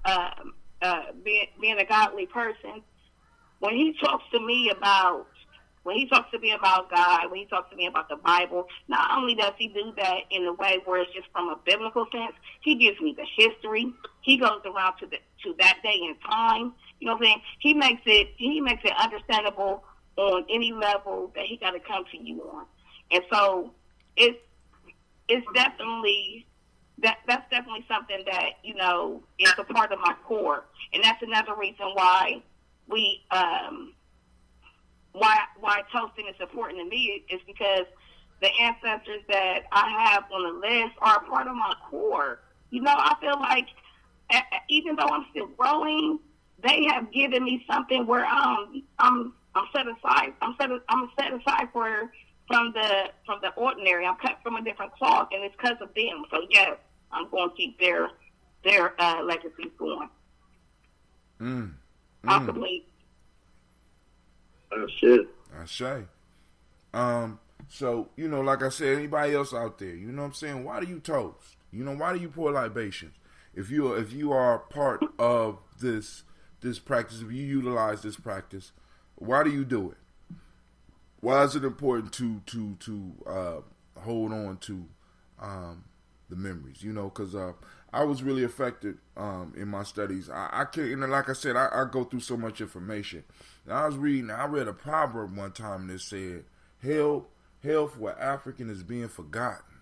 being a godly person, when he talks to me about God, when he talks to me about the Bible, not only does he do that in a way where it's just from a biblical sense, he gives me the history. He goes around to that day and time. You know what I'm saying? He makes it understandable on any level that he got to come to you on. And so it's definitely that's definitely something that, you know, is a part of my core. And that's another reason why why toasting is important to me, is because the ancestors that I have on the list are a part of my core. You know, I feel like even though I'm still growing, they have given me something where I'm set aside. I'm set aside from the ordinary. I'm cut from a different cloth, and it's because of them. So yes, I'm going to keep their legacies going. Possibly. I say. So, you know, like I said, anybody else out there, you know what I'm saying? Why do you toast? You know, why do you pour libations? If you are part of this practice, if you utilize this practice, why do you do it? Why is it important to hold on to the memories? You know, because I was really affected in my studies. I can't, and like I said, I go through so much information. And I read a proverb one time that said, "Hell for what African is being forgotten."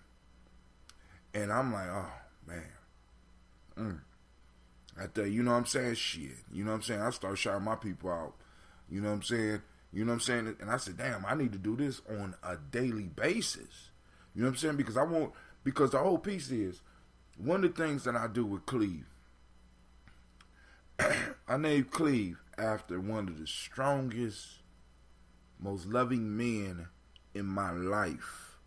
And I'm like, oh man, I tell you, you know what I'm saying? Shit, you know what I'm saying? I start shouting my people out. You know what I'm saying? You know what I'm saying? And I said, damn, I need to do this on a daily basis. You know what I'm saying? Because the whole piece is, one of the things that I do with Cleve, I named Cleve after one of the strongest, most loving men in my life.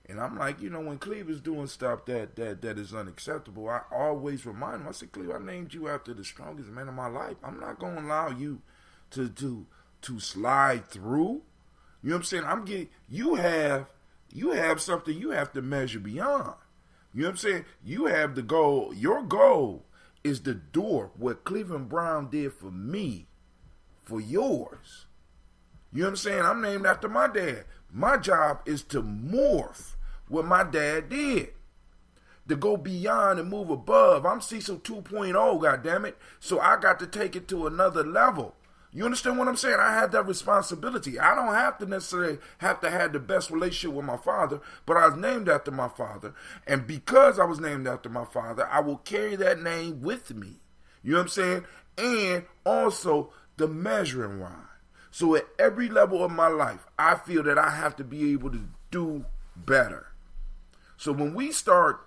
And I'm like, you know, when Cleve is doing stuff that is unacceptable, I always remind him. I said, Cleve, I named you after the strongest man in my life. I'm not going to allow you to slide through. You know what I'm saying? You have something you have to measure beyond. You know what I'm saying? You have the goal. Your goal is the door. What Cleveland Brown did for me, for yours. You know what I'm saying? I'm named after my dad. My job is to morph what my dad did. To go beyond and move above. I'm Cecil 2.0, goddammit. So I got to take it to another level. You understand what I'm saying? I have that responsibility. I don't have to necessarily have the best relationship with my father, but I was named after my father. And because I was named after my father, I will carry that name with me. You know what I'm saying? And also the measuring rod. So at every level of my life, I feel that I have to be able to do better. So when we start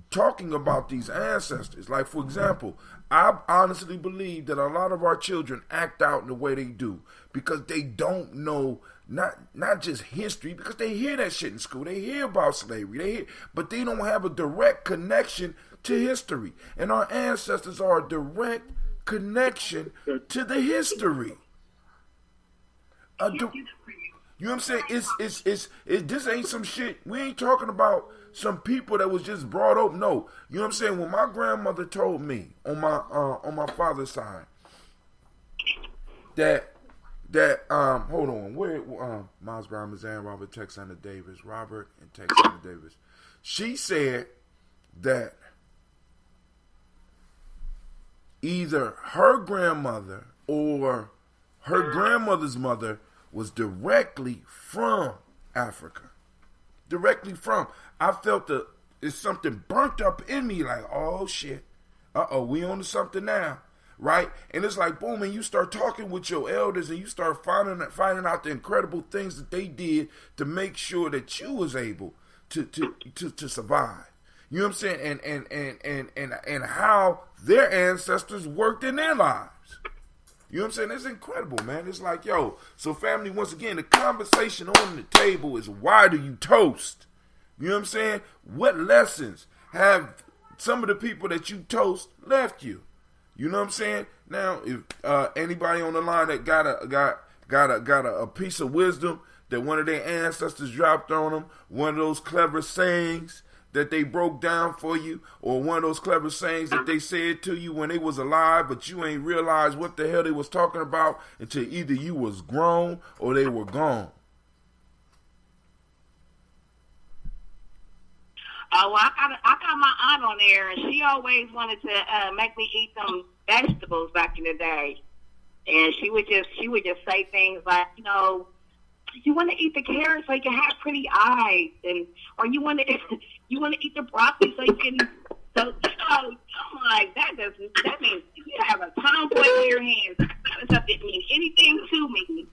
talking about these ancestors, like for example, I honestly believe that a lot of our children act out in the way they do because they don't know not just history, because they hear that shit in school. They hear about slavery, but they don't have a direct connection to history. And our ancestors are a direct connection to the history. You know what I'm saying? This ain't some shit. We ain't talking about some people that was just brought up. No. You know what I'm saying? When my grandmother told me on my father's side that hold on, where Miles Brown, Mazan, Robert, Texana Davis, Robert and Texana Davis. She said that either her grandmother or her grandmother's mother was directly from Africa. Directly from. I felt it's something burnt up in me like, oh shit. We on to something now. Right? And it's like, boom, and you start talking with your elders and you start finding out the incredible things that they did to make sure that you was able to survive. You know what I'm saying? And how their ancestors worked in their lives. You know what I'm saying? It's incredible, man. It's like, yo, so family, once again, the conversation on the table is, why do you toast? You know what I'm saying? What lessons have some of the people that you toast left you? You know what I'm saying? Now, if anybody on the line that got a piece of wisdom that one of their ancestors dropped on them, one of those clever sayings that they broke down for you, or one of those clever sayings that they said to you when they was alive, but you ain't realized what the hell they was talking about until either you was grown or they were gone. Well, I got my aunt on there, and she always wanted to make me eat some vegetables back in the day. And she would just say things like, you know, you want to eat the carrots so you can have pretty eyes, or you want to eat the broccoli so you can. So you know, I'm like, that means you have a tomboy in your hands. That stuff didn't mean anything to me.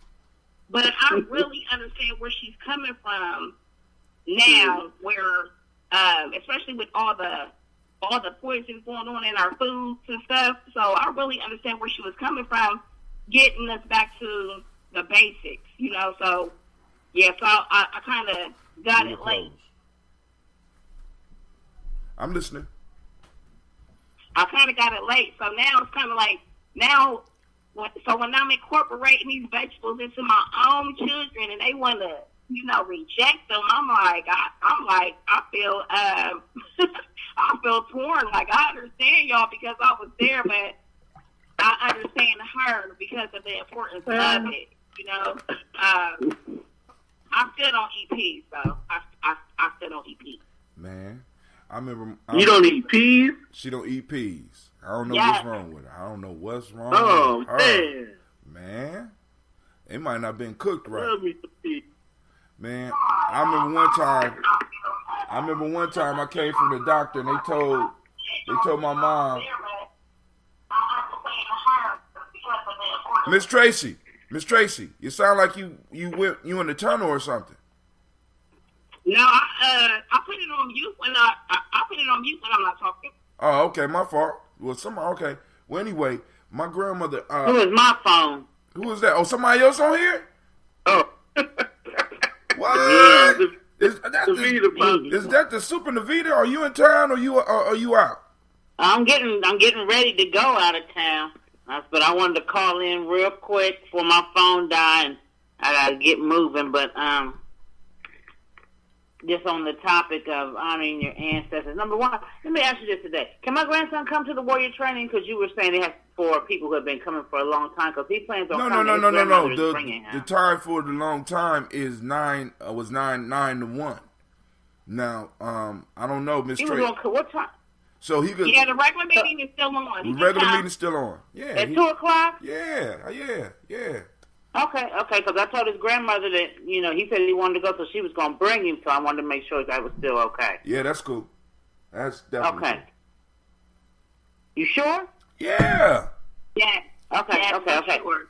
But I really understand where she's coming from now, where especially with all the poisons going on in our foods and stuff. So I really understand where she was coming from, getting us back to the basics, you know. So yeah, so I kind of got it late. I'm listening. I kind of got it late, so now it's kind of like when I'm incorporating these vegetables into my own children, and they want to, you know, reject them. I feel I feel torn. Like, I understand y'all because I was there, but I understand her because of the importance of it. You know, I still don't eat peas, though. I still don't eat peas. Man, I remember. You don't eat peas? She don't eat peas. I don't know what's wrong with her. I don't know what's wrong with her. Man. Man, it might not been cooked right. Love me some peas. Man, I remember one time I came from the doctor and they told my mom, Miss Tracy, you sound like you in the tunnel or something. No, I put it on mute when I'm not talking. Oh, okay, my fault. Well, okay. Well, anyway, my grandmother. Who is my phone? Who is that? Oh, somebody else on here? Oh. What? Yeah, Is that the Super Navita? Are you in town or you out? I'm getting ready to go out of town, but I wanted to call in real quick before my phone died, and I gotta get moving. But just on the topic of honoring your ancestors. Number one, let me ask you this today: can my grandson come to the warrior training? Because you were saying it has for people who have been coming for a long time. Because he plans on coming. No. The time for the long time is 9 to 1. Now, I don't know, Miss Tracy. What time? So he could. Yeah, the regular meeting is still on. The regular meeting is still on. Yeah. At 2:00. Yeah. Okay, because I told his grandmother that, you know, he said he wanted to go, so she was going to bring him, so I wanted to make sure that was still okay. Yeah, that's cool. That's definitely okay. Cool. You sure? Yeah. Yeah. Okay.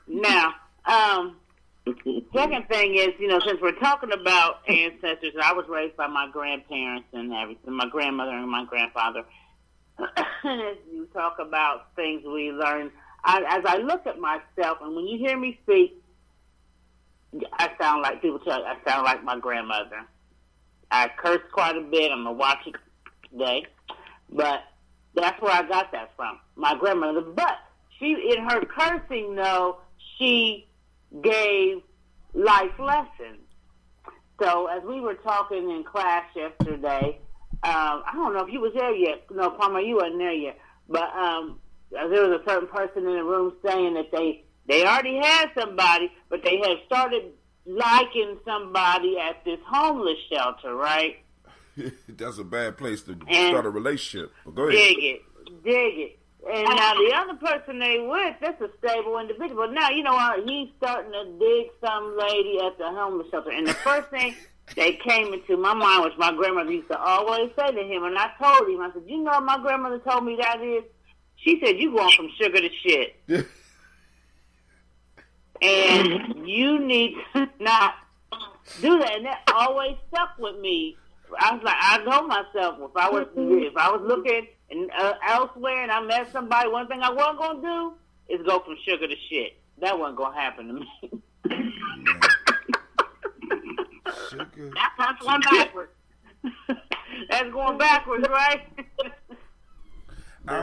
Now, second thing is, you know, since we're talking about ancestors, I was raised by my grandparents and everything, my grandmother and my grandfather. As you talk about things we learned, as I look at myself, and when you hear me speak, I sound like people tell you, I sound like my grandmother. I curse quite a bit. I'm going to watch it today. But that's where I got that from, my grandmother. But she, in her cursing, though, she gave life lessons. also, as we were talking in class yesterday, I don't know if you was there yet. No, Palmer, you wasn't there yet. But there was a certain person in the room saying that they already had somebody, but they had started liking somebody at this homeless shelter, right? That's a bad place to start a relationship. But go ahead. Dig it. And now the other person they with, that's a stable individual. But now, you know what, he's starting to dig some lady at the homeless shelter. And the first thing that came into my mind, which my grandmother used to always say to him, and I told him, I said, you know what my grandmother told me that is? She said, you going from sugar to shit. And you need to not do that. And that always stuck with me. I was like, I told myself, if I was looking elsewhere and I met somebody, one thing I wasn't going to do is go from sugar to shit. That wasn't going to happen to me. Sugar. That's going backwards. That's going backwards, right? I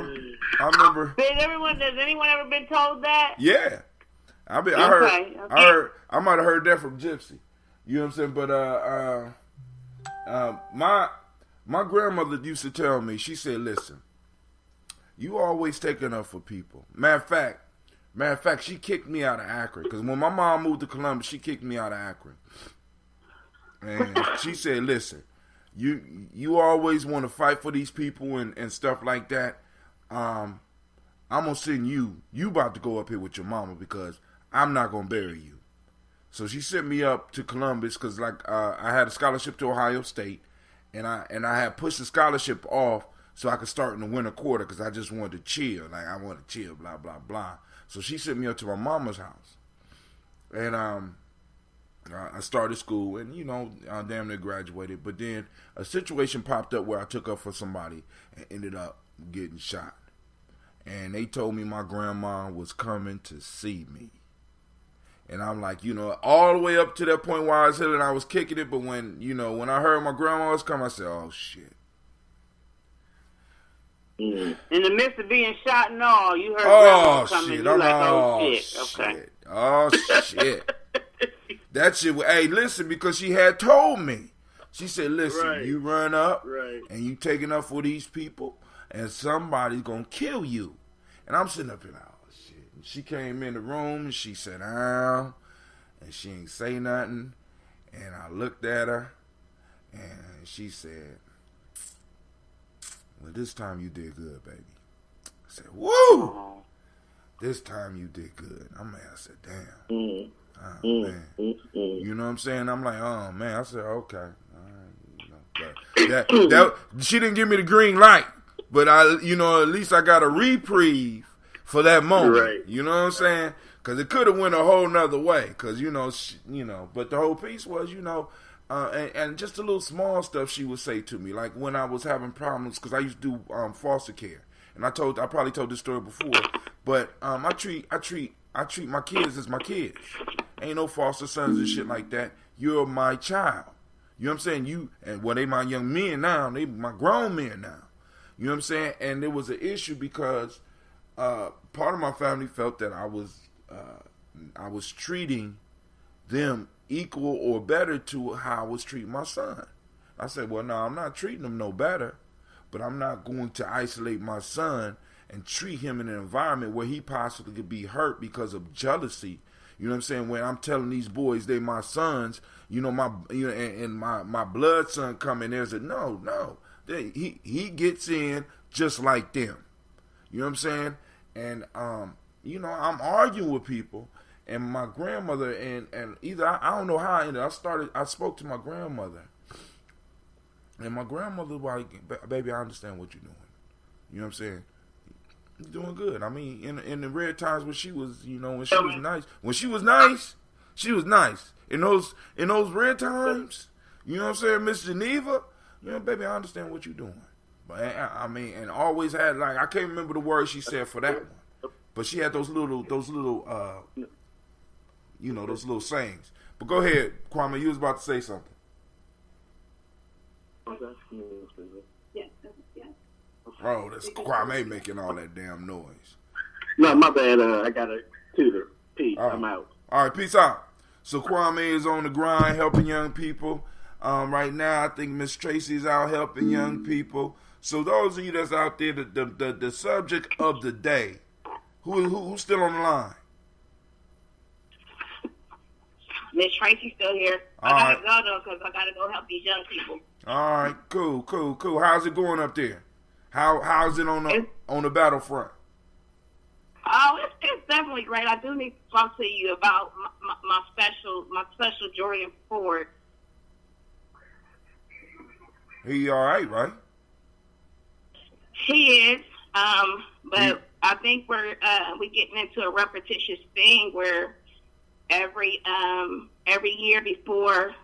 remember. Has anyone ever been told that? Yeah. I might have heard that from Gypsy. You know what I'm saying? But my grandmother used to tell me, she said, listen, you always taking up for people. Matter of fact, she kicked me out of Akron. Because when my mom moved to Columbus, she kicked me out of Akron. And she said, listen, you always want to fight for these people and stuff like that. I'm going to send you about to go up here with your mama because I'm not going to bury you. So she sent me up to Columbus because I had a scholarship to Ohio State, and I had pushed the scholarship off so I could start in the winter quarter because I just wanted to chill. Like, I wanted to chill, blah, blah, blah. So she sent me up to my mama's house. And I started school, and, you know, I damn near graduated. But then a situation popped up where I took up for somebody and ended up getting shot. And they told me my grandma was coming to see me. And I'm like, you know, all the way up to that point where I was hitting, I was kicking it. But when I heard my grandma was coming, I said, oh, shit. In the midst of being shot and all, you heard grandma coming. Shit. You're like, oh, shit. shit. Okay. Oh, shit. That shit, hey, listen, because she had told me. She said, listen, you run up and you taking up for these people and somebody's going to kill you. And I'm sitting up here like, oh, shit. And she came in the room and she sat down and she ain't say nothing. And I looked at her and she said, well, this time you did good, baby. I said, woo! This time you did good. I said, damn. Oh, man. You know what I'm saying? I'm like, oh, man. I said, okay. That she didn't give me the green light. But, at least I got a reprieve for that moment. Right. You know what I'm saying? Because it could have went a whole nother way. Because, but the whole piece was, and just a little small stuff she would say to me. Like when I was having problems, because I used to do foster care. And I probably told this story before. But I treat my kids as my kids. Ain't no foster sons and shit like that. You're my child. You know what I'm saying? They my young men now. They my grown men now. You know what I'm saying? And there was an issue because part of my family felt that I was treating them equal or better to how I was treating my son. I said, well, no, I'm not treating him no better, but I'm not going to isolate my son and treat him in an environment where he possibly could be hurt because of jealousy. You know what I'm saying? When I'm telling these boys they my sons, my blood son come in there and said, no. He gets in just like them. You know what I'm saying? And, I'm arguing with people. And my grandmother, and either, I don't know how I ended. I spoke to my grandmother. And my grandmother was like, baby, I understand what you're doing. You know what I'm saying? You're doing good. I mean, in the rare times when she was, when she was nice. When she was nice, she was nice. In those rare times, you know what I'm saying, Miss Geneva, baby, I understand what you're doing. But I mean, and always had, like, I can't remember the word she said for that one. But she had those little those little sayings. But go ahead, Kwame, you was about to say something. Oh, that's Kwame making all that damn noise. No, my bad. I got a tutor. Peace. I'm out. All right, peace out. So Kwame is on the grind, helping young people. Right now, I think Miss Tracy's out helping young people. So those of you that's out there, the subject of the day, who's still on the line? Miss Tracy's still here. I gotta go though, because I gotta go help these young people. All right, cool. How's it going up there? How's it on the battlefront? Oh, it's definitely great. I do need to talk to you about my special Jordan Ford. He all right? He is, but I think we're getting into a repetitious thing where every year before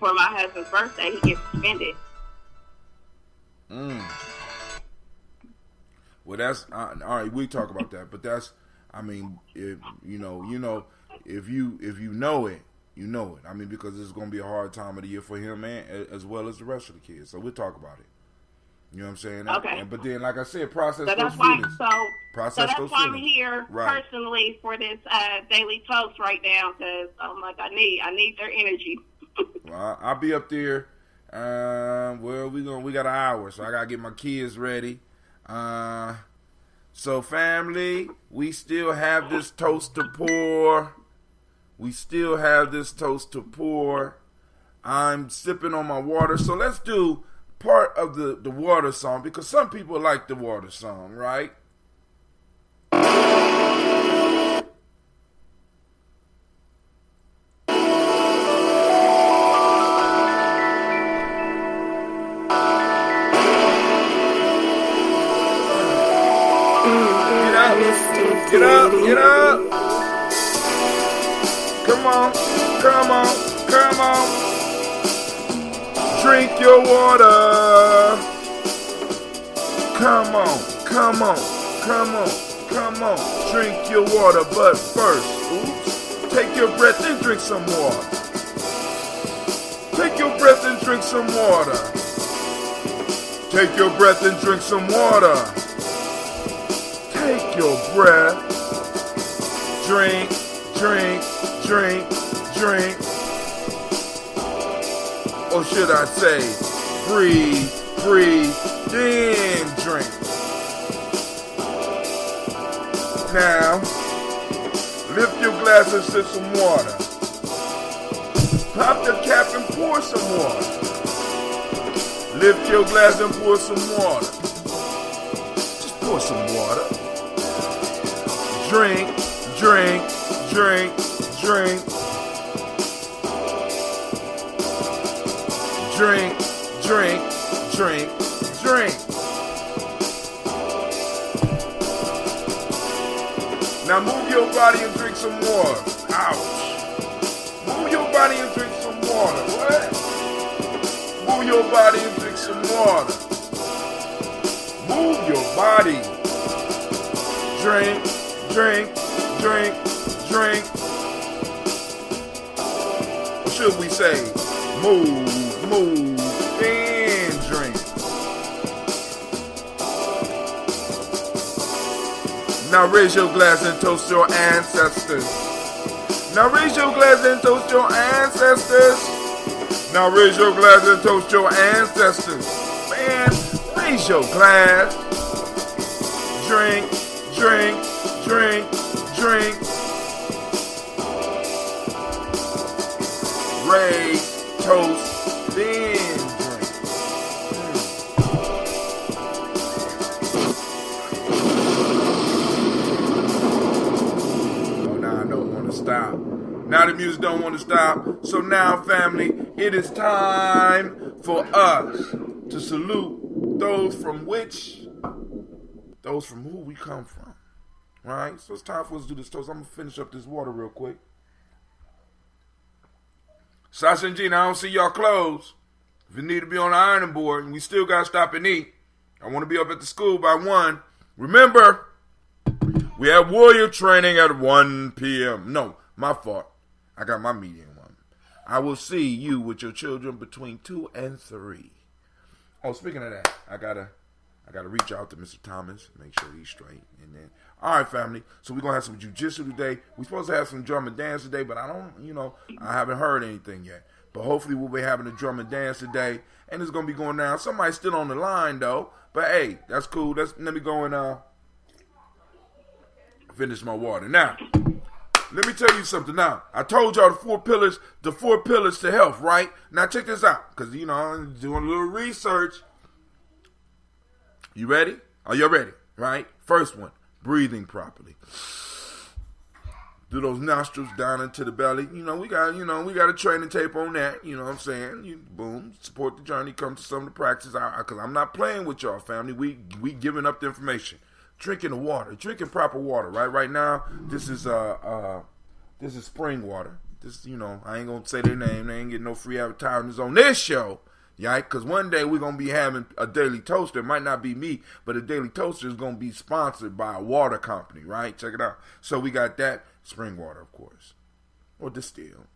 my husband's birthday, he gets suspended. Well, that's all right. We talk about that, but that's, I mean, if you know, if you know it, you know it. I mean, because it's going to be a hard time of the year for him, as well as the rest of the kids. So we'll talk about it. You know what I'm saying? Okay. But then, like I said, process so those why, feelings. So that's why I'm here personally for this daily toast right now, because I'm like, I need their energy. Well, I'll be up there. We got an hour, so I gotta get my kids ready. So family, we still have this toast to pour. I'm sipping on my water, so let's do part of the water song, because some people like the water song, right? Get up. Come on. Drink your water. Come on. Drink your water, but first, take your breath and drink some water. Take your breath and drink some water. Take your breath and drink some water. Take your breath. Drink. Or should I say, breathe, then drink. Now, lift your glass and sip some water. Pop the cap and pour some water. Lift your glass and pour some water. Just pour some water. Drink. Drink. Now move your body and drink some water. Ouch. Move your body and drink some water. What? Move your body and drink some water. Move your body. Drink. Or should we say, move, and drink. Now raise your glass and toast your ancestors. Now raise your glass and toast your ancestors. Man, raise your glass. Drink. Raise, toast, then drink. Oh, now I don't want to stop. Now the music don't want to stop. So now, family, it is time for us to salute those from who we come from. All right? So it's time for us to do this toast. I'm going to finish up this water real quick. Sasha and Gina, I don't see y'all clothes. If you need to be on the ironing board and we still got to stop and eat, I want to be up at the school by 1. Remember, we have warrior training at 1 p.m. No, my fault. I got my meeting at 1. I will see you with your children between 2 and 3. Oh, speaking of that, I gotta reach out to Mr. Thomas, make sure he's straight. And then, all right, family. So we're gonna have some jiu-jitsu today. We're supposed to have some drum and dance today, but I haven't heard anything yet. But hopefully we'll be having a drum and dance today, and it's gonna be going down. Somebody's still on the line though, but hey, that's cool. Let me go and finish my water. Now, let me tell you something. Now, I told y'all the four pillars to health, right? Now check this out, because I'm doing a little research. You ready? Are you ready? Right? First one, breathing properly. Do those nostrils down into the belly. We got a training tape on that. You know what I'm saying? Boom, support the journey. Come to some of the practice. Because I'm not playing with y'all, family. We giving up the information. Drinking the water. Drinking proper water, right? Right now, this is spring water. This, I ain't gonna say their name. They ain't getting no free advertisements on this show. Yeah, because one day we're going to be having a Daily Toaster. It might not be me, but a Daily Toaster is going to be sponsored by a water company, right? Check it out. So we got that spring water, of course, or distilled,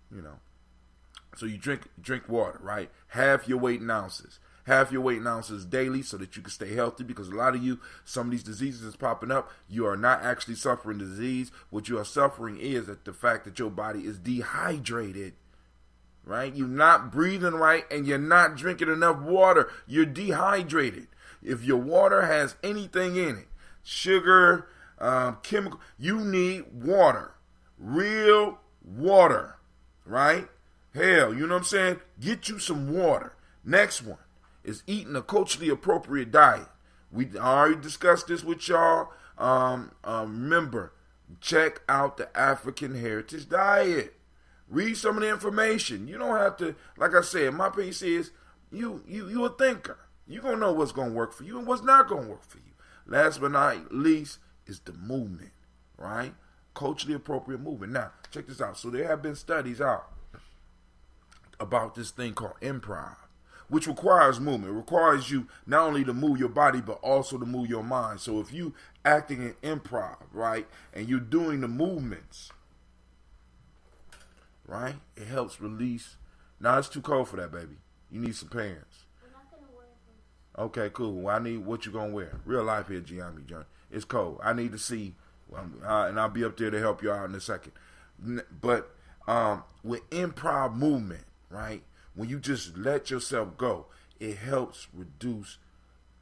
So you drink water, right? Half your weight in ounces. Half your weight in ounces daily so that you can stay healthy, because a lot of you, some of these diseases is popping up. You are not actually suffering disease. What you are suffering is that the fact that your body is dehydrated. Right? You're not breathing right and you're not drinking enough water. You're dehydrated. If your water has anything in it, sugar, chemical, you need water. Real water. Right? Hell, you know what I'm saying? Get you some water. Next one is eating a culturally appropriate diet. We already discussed this with y'all. Remember, check out the African Heritage Diet. Read some of the information. You don't have to, like I said, my piece is you a thinker. You're going to know what's going to work for you and what's not going to work for you. Last but not least is the movement, right? Culturally appropriate movement. Now, check this out. So there have been studies out about this thing called improv, which requires movement. It requires you not only to move your body, but also to move your mind. So if you acting in improv, right, and you're doing the movements, right? It helps release. Now it's too cold for that, baby. You need some pants. I'm not gonna wear them. Okay, cool. Well, I need what you gonna wear. Real life here, Gye-Nyame John. It's cold. I need to see, and I'll be up there to help you out in a second. But with improv movement, right? When you just let yourself go, it helps reduce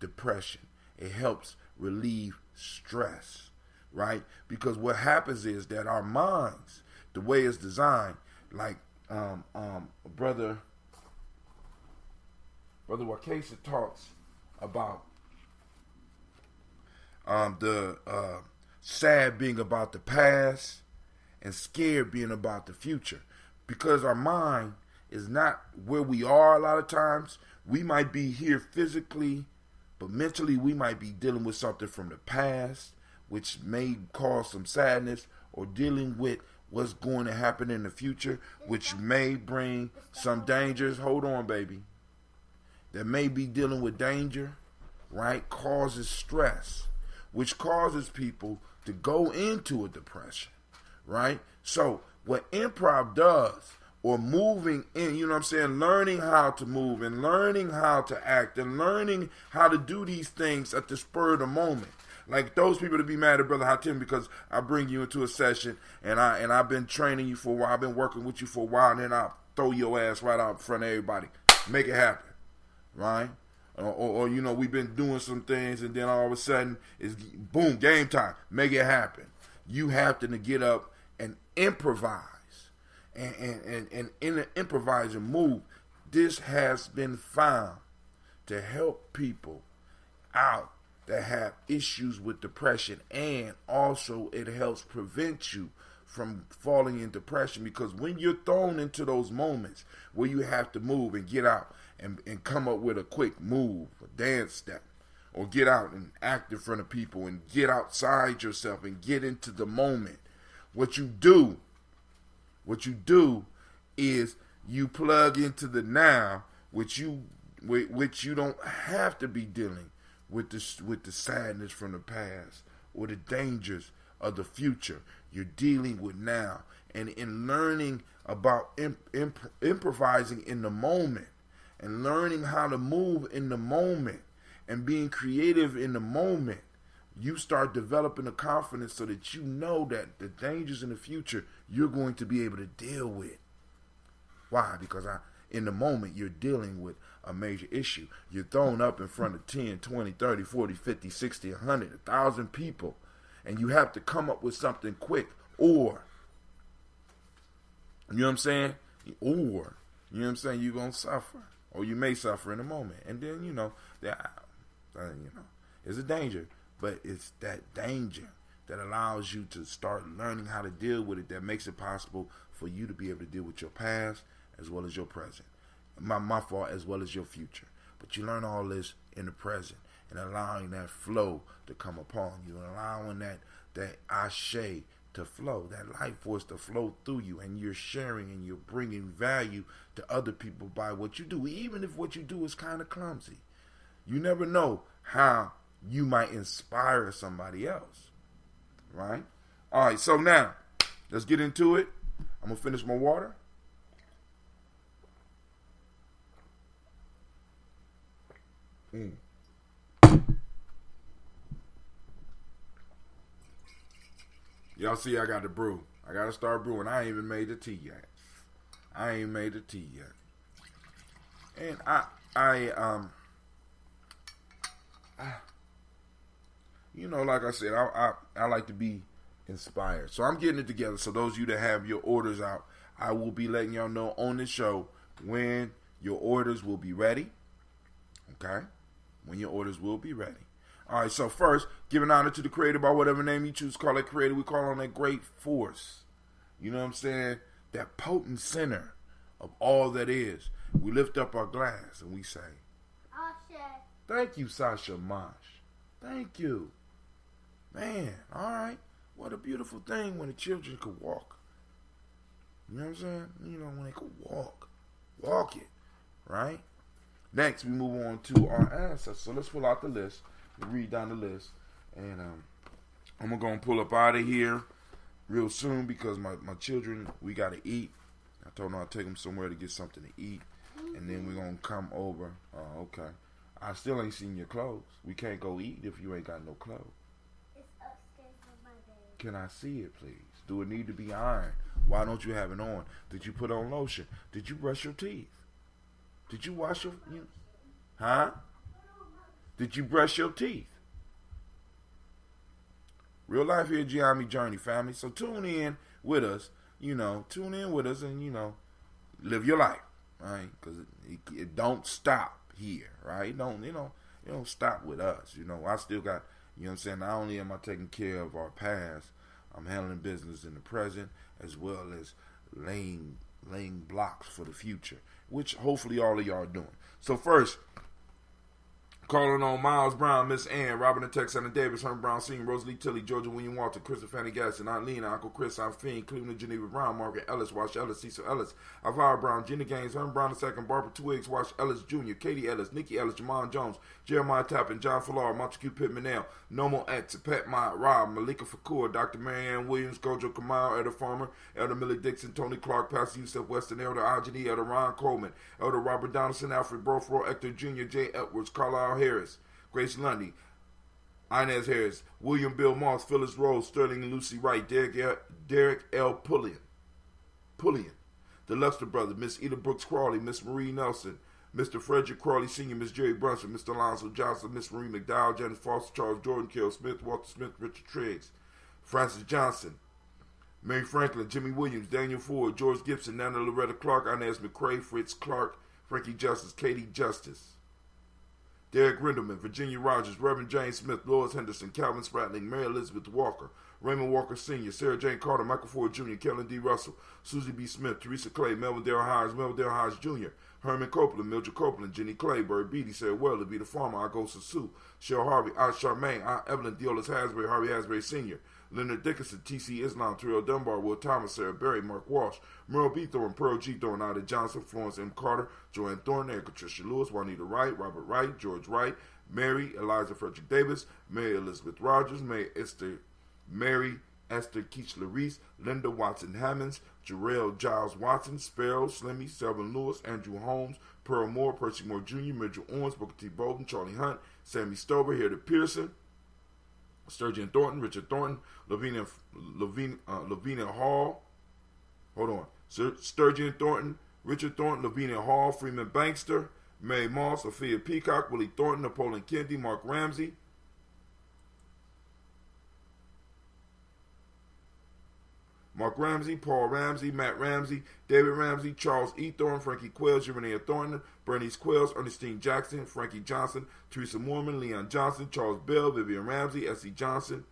depression. It helps relieve stress, right? Because what happens is that our minds, the way it's designed, like brother Wakesa talks about the sad being about the past and scared being about the future, because our mind is not where we are. A lot of times we might be here physically, but mentally we might be dealing with something from the past which may cause some sadness, or dealing with what's going to happen in the future, which may bring some dangers. Hold on, baby. That may be dealing with danger, right? Causes stress, which causes people to go into a depression, right? So what improv does, or moving in, you know what I'm saying, learning how to move and learning how to act and learning how to do these things at the spur of the moment. Like those people to be mad at Brother Hatim because I bring you into a session and I've been training you for a while, I've been working with you for a while, and then I'll throw your ass right out in front of everybody. Make it happen, right? Or you know, we've been doing some things and then all of a sudden it's boom, game time. Make it happen. You have to get up and improvise. And in the improviser move, this has been found to help people out that have issues with depression, and also it helps prevent you from falling in depression, because when you're thrown into those moments where you have to move and get out and come up with a quick move, a dance step, or get out and act in front of people and get outside yourself and get into the moment, what you do is you plug into the now, which you don't have to be dealing with the sadness from the past or the dangers of the future. You're dealing with now, and in learning about improvising in the moment and learning how to move in the moment and being creative in the moment, you start developing a confidence so that you know that the dangers in the future you're going to be able to deal with. Why? Because in the moment you're dealing with a major issue. You're thrown up in front of 10, 20, 30, 40, 50, 60, 100, 1,000 people, and you have to come up with something quick, or, you know what I'm saying? Or, you know what I'm saying? You're going to suffer, or you may suffer in a moment. And then, it's a danger, but it's that danger that allows you to start learning how to deal with it, that makes it possible for you to be able to deal with your past as well as your present. My fault, as well as your future. But you learn all this in the present and allowing that flow to come upon you, and allowing that ashe to flow, that life force to flow through you, and you're sharing and you're bringing value to other people by what you do, even if what you do is kind of clumsy. You never know how you might inspire somebody else, right? All right, so now let's get into it. I'm gonna finish my water. Y'all see I got the brew. I got to start brewing. I ain't even made the tea yet. And like I said, I like to be inspired. So I'm getting it together. So those of you that have your orders out, I will be letting y'all know on this show when your orders will be ready. Okay? When your orders will be ready. All right, so first, giving honor to the creator by whatever name you choose to call that creator. We call on that great force. You know what I'm saying? That potent center of all that is. We lift up our glass and we say, Ashe. thank you, Sasha Mosh. Thank you. Man, all right. What a beautiful thing when the children could walk. You know what I'm saying? When they could walk. Walk it. Right? Next, we move on to our ancestors. So let's pull out the list. We read down the list. And I'm going to pull up out of here real soon because my children, we got to eat. I told them I'll take them somewhere to get something to eat. And then we're going to come over. Oh, okay. I still ain't seen your clothes. We can't go eat if you ain't got no clothes. It's upstairs in my bed. Can I see it, please? Do it need to be ironed? Why don't you have it on? Did you put on lotion? Did you brush your teeth? Did you wash your... Huh? Did you brush your teeth? Real life here, Gye-Nyame Journey, family. So tune in with us, and, live your life, right? Because it don't stop here, right? It don't stop with us. I still got, not only am I taking care of our past, I'm handling business in the present as well as laying blocks for the future, which hopefully all of y'all are doing. So first, calling on Miles Brown, Miss Ann, Robin and Texana Davis, Herman Brown Sr., Rosalie Tilley, Georgia William Walter, Christopher Fanny Gaston, Aunt Lena, Uncle Chris, Aunt Fiend, Cleveland Geneva Brown, Margaret Ellis, Wash Ellis, Cecil Ellis, Alvara Brown, Jenny Gaines, Herman Brown II, Barbara Twiggs, Wash Ellis Jr., Katie Ellis, Nikki Ellis, Jamon Jones, Jeremiah Tappan, John Fallar, Montague Pittman L, Nomo X, Pat Mott, Rob, Malika Fakur, Dr. Marianne Williams, Gojo Kamal, Elder Farmer, Elder Millie Dixon, Tony Clark, Pastor Yusuf Weston, Elder Ajani, Elder Ron Coleman, Elder Robert Donaldson, Alfred Brofro, Hector Jr., Jay Edwards, Carlisle Harris, Grace Lundy, Inez Harris, William Bill Moss, Phyllis Rose, Sterling and Lucy Wright, Derek L. Pullian, the Lester Brothers, Miss Eda Brooks Crawley, Miss Marie Nelson, Mr. Frederick Crawley Sr., Miss Jerry Brunson, Mr. Alonzo Johnson, Miss Marie McDowell, Janice Foster, Charles Jordan, Carol Smith, Walter Smith, Richard Triggs, Francis Johnson, Mary Franklin, Jimmy Williams, Daniel Ford, George Gibson, Nana Loretta Clark, Inez McCrae, Fritz Clark, Frankie Justice, Katie Justice, Derek Rindleman, Virginia Rogers, Reverend James Smith, Lois Henderson, Calvin Spratling, Mary Elizabeth Walker, Raymond Walker Sr., Sarah Jane Carter, Michael Ford Jr., Kellen D. Russell, Susie B. Smith, Teresa Clay, Melvin Dale Hodge Jr., Herman Copeland, Mildred Copeland, Jenny Clay, Bird Beatty, Sarah Weller, Vita Farmer, Agosa Sue, Cheryl Harvey, Aunt Charmaine, Aunt Evelyn, Deolis Hasbury, Harvey Hasbury Sr., Leonard Dickinson, T.C. Islam, Terrell Dunbar, Will Thomas, Sarah Berry, Mark Walsh, Merle B. Thorne, Pearl G. Thorne, Ida Johnson, Florence M. Carter, Joanne Thorne, Erica Tricia Lewis, Juanita Wright, Robert Wright, George Wright, Mary Eliza Frederick Davis, Mary Elizabeth Rogers, Mary Esther Keachler Reese, Linda Watson Hammonds, Jarrell Giles Watson, Sparrow, Slimmy, Selvin Lewis, Andrew Holmes, Pearl Moore, Percy Moore Jr., Mitchell Owens, Booker T. Bolden, Charlie Hunt, Sammy Stover, Harriet Pearson, Sturgeon Thornton, Richard Thornton, Lavina Hall, Sturgeon Thornton, Richard Thornton, Lavinia Hall, Freeman Bankster, Mary Moss, Sophia Peacock, Willie Thornton, Napoleon Kennedy, Mark Ramsey, Paul Ramsey, Matt Ramsey, David Ramsey, Charles E. Thornton, Frankie Quells, Jeremiah Thornton, Bernice Quells, Ernestine Jackson, Frankie Johnson, Teresa Moorman, Leon Johnson, Charles Bell, Vivian Ramsey, S.E. Johnson,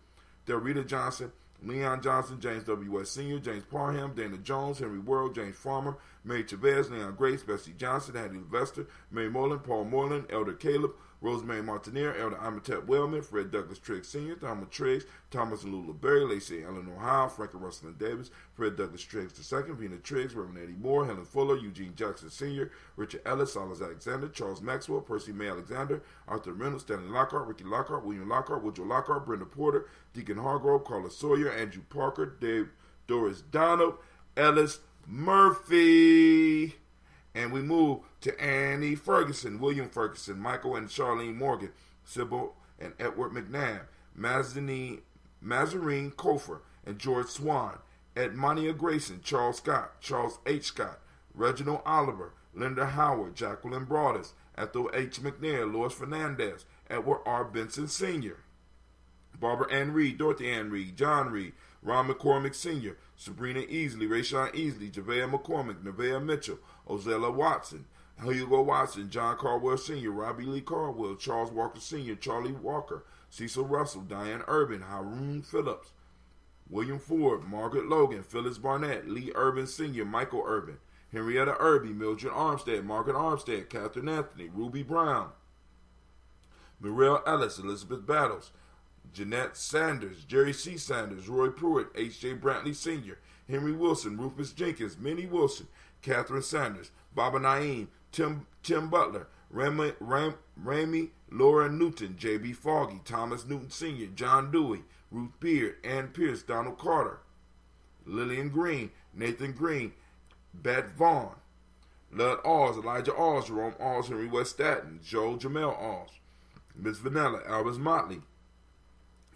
Delrita Johnson, Leon Johnson, James W. West Sr., James Parham, Dana Jones, Henry Worrell, James Farmer, Mary Chavez, Leon Grace, Bessie Johnson, Hattie Levester, Mary Moreland, Paul Moreland, Elder Caleb, Rosemary Martineer, Elder Amatep Wellman, Fred Douglas Triggs Sr., Thomas Triggs, Thomas and Lula Berry, Lacey Eleanor Howe, Franklin Russell Davis, Fred Douglas Triggs II, Vina Triggs, Reverend Eddie Moore, Helen Fuller, Eugene Jackson Sr., Richard Ellis, Silas Alexander, Charles Maxwell, Percy May Alexander, Arthur Reynolds, Stanley Lockhart, Ricky Lockhart, William Lockhart, Woodrow Lockhart, Brenda Porter, Deacon Hargrove, Carla Sawyer, Andrew Parker, Dave Doris Donald, Ellis Murphy. And we move to Annie Ferguson, William Ferguson, Michael and Charlene Morgan, Sybil and Edward McNabb, Mazarine Kofer and George Swan, Edmonia Grayson, Charles Scott, Charles H. Scott, Reginald Oliver, Linda Howard, Jacqueline Broadus, Ethel H. McNair, Lois Fernandez, Edward R. Benson Sr., Barbara Ann Reed, Dorothy Ann Reed, John Reed, Ron McCormick Sr., Sabrina Easley, Rayshawn Easley, Javea McCormick, Nevaeh Mitchell, Ozella Watson, Hugo Watson, John Caldwell Sr., Robbie Lee Caldwell, Charles Walker Sr., Charlie Walker, Cecil Russell, Diane Urban, Haroon Phillips, William Ford, Margaret Logan, Phyllis Barnett, Lee Urban Sr., Michael Urban, Henrietta Irby, Mildred Armstead, Margaret Armstead, Catherine Anthony, Ruby Brown, Muriel Ellis, Elizabeth Battles, Jeanette Sanders, Jerry C. Sanders, Roy Pruitt, H.J. Brantley Sr., Henry Wilson, Rufus Jenkins, Minnie Wilson, Catherine Sanders, Baba Naeem, Tim Butler, Ramey, Laura Newton, J.B. Foggy, Thomas Newton Sr., John Dewey, Ruth Beard, Ann Pierce, Donald Carter, Lillian Green, Nathan Green, Bet Vaughn, Lud Alls, Elijah Alls, Jerome Alls, Henry West Staten, Joel Jamel Alls, Miss Vanilla, Albert Motley,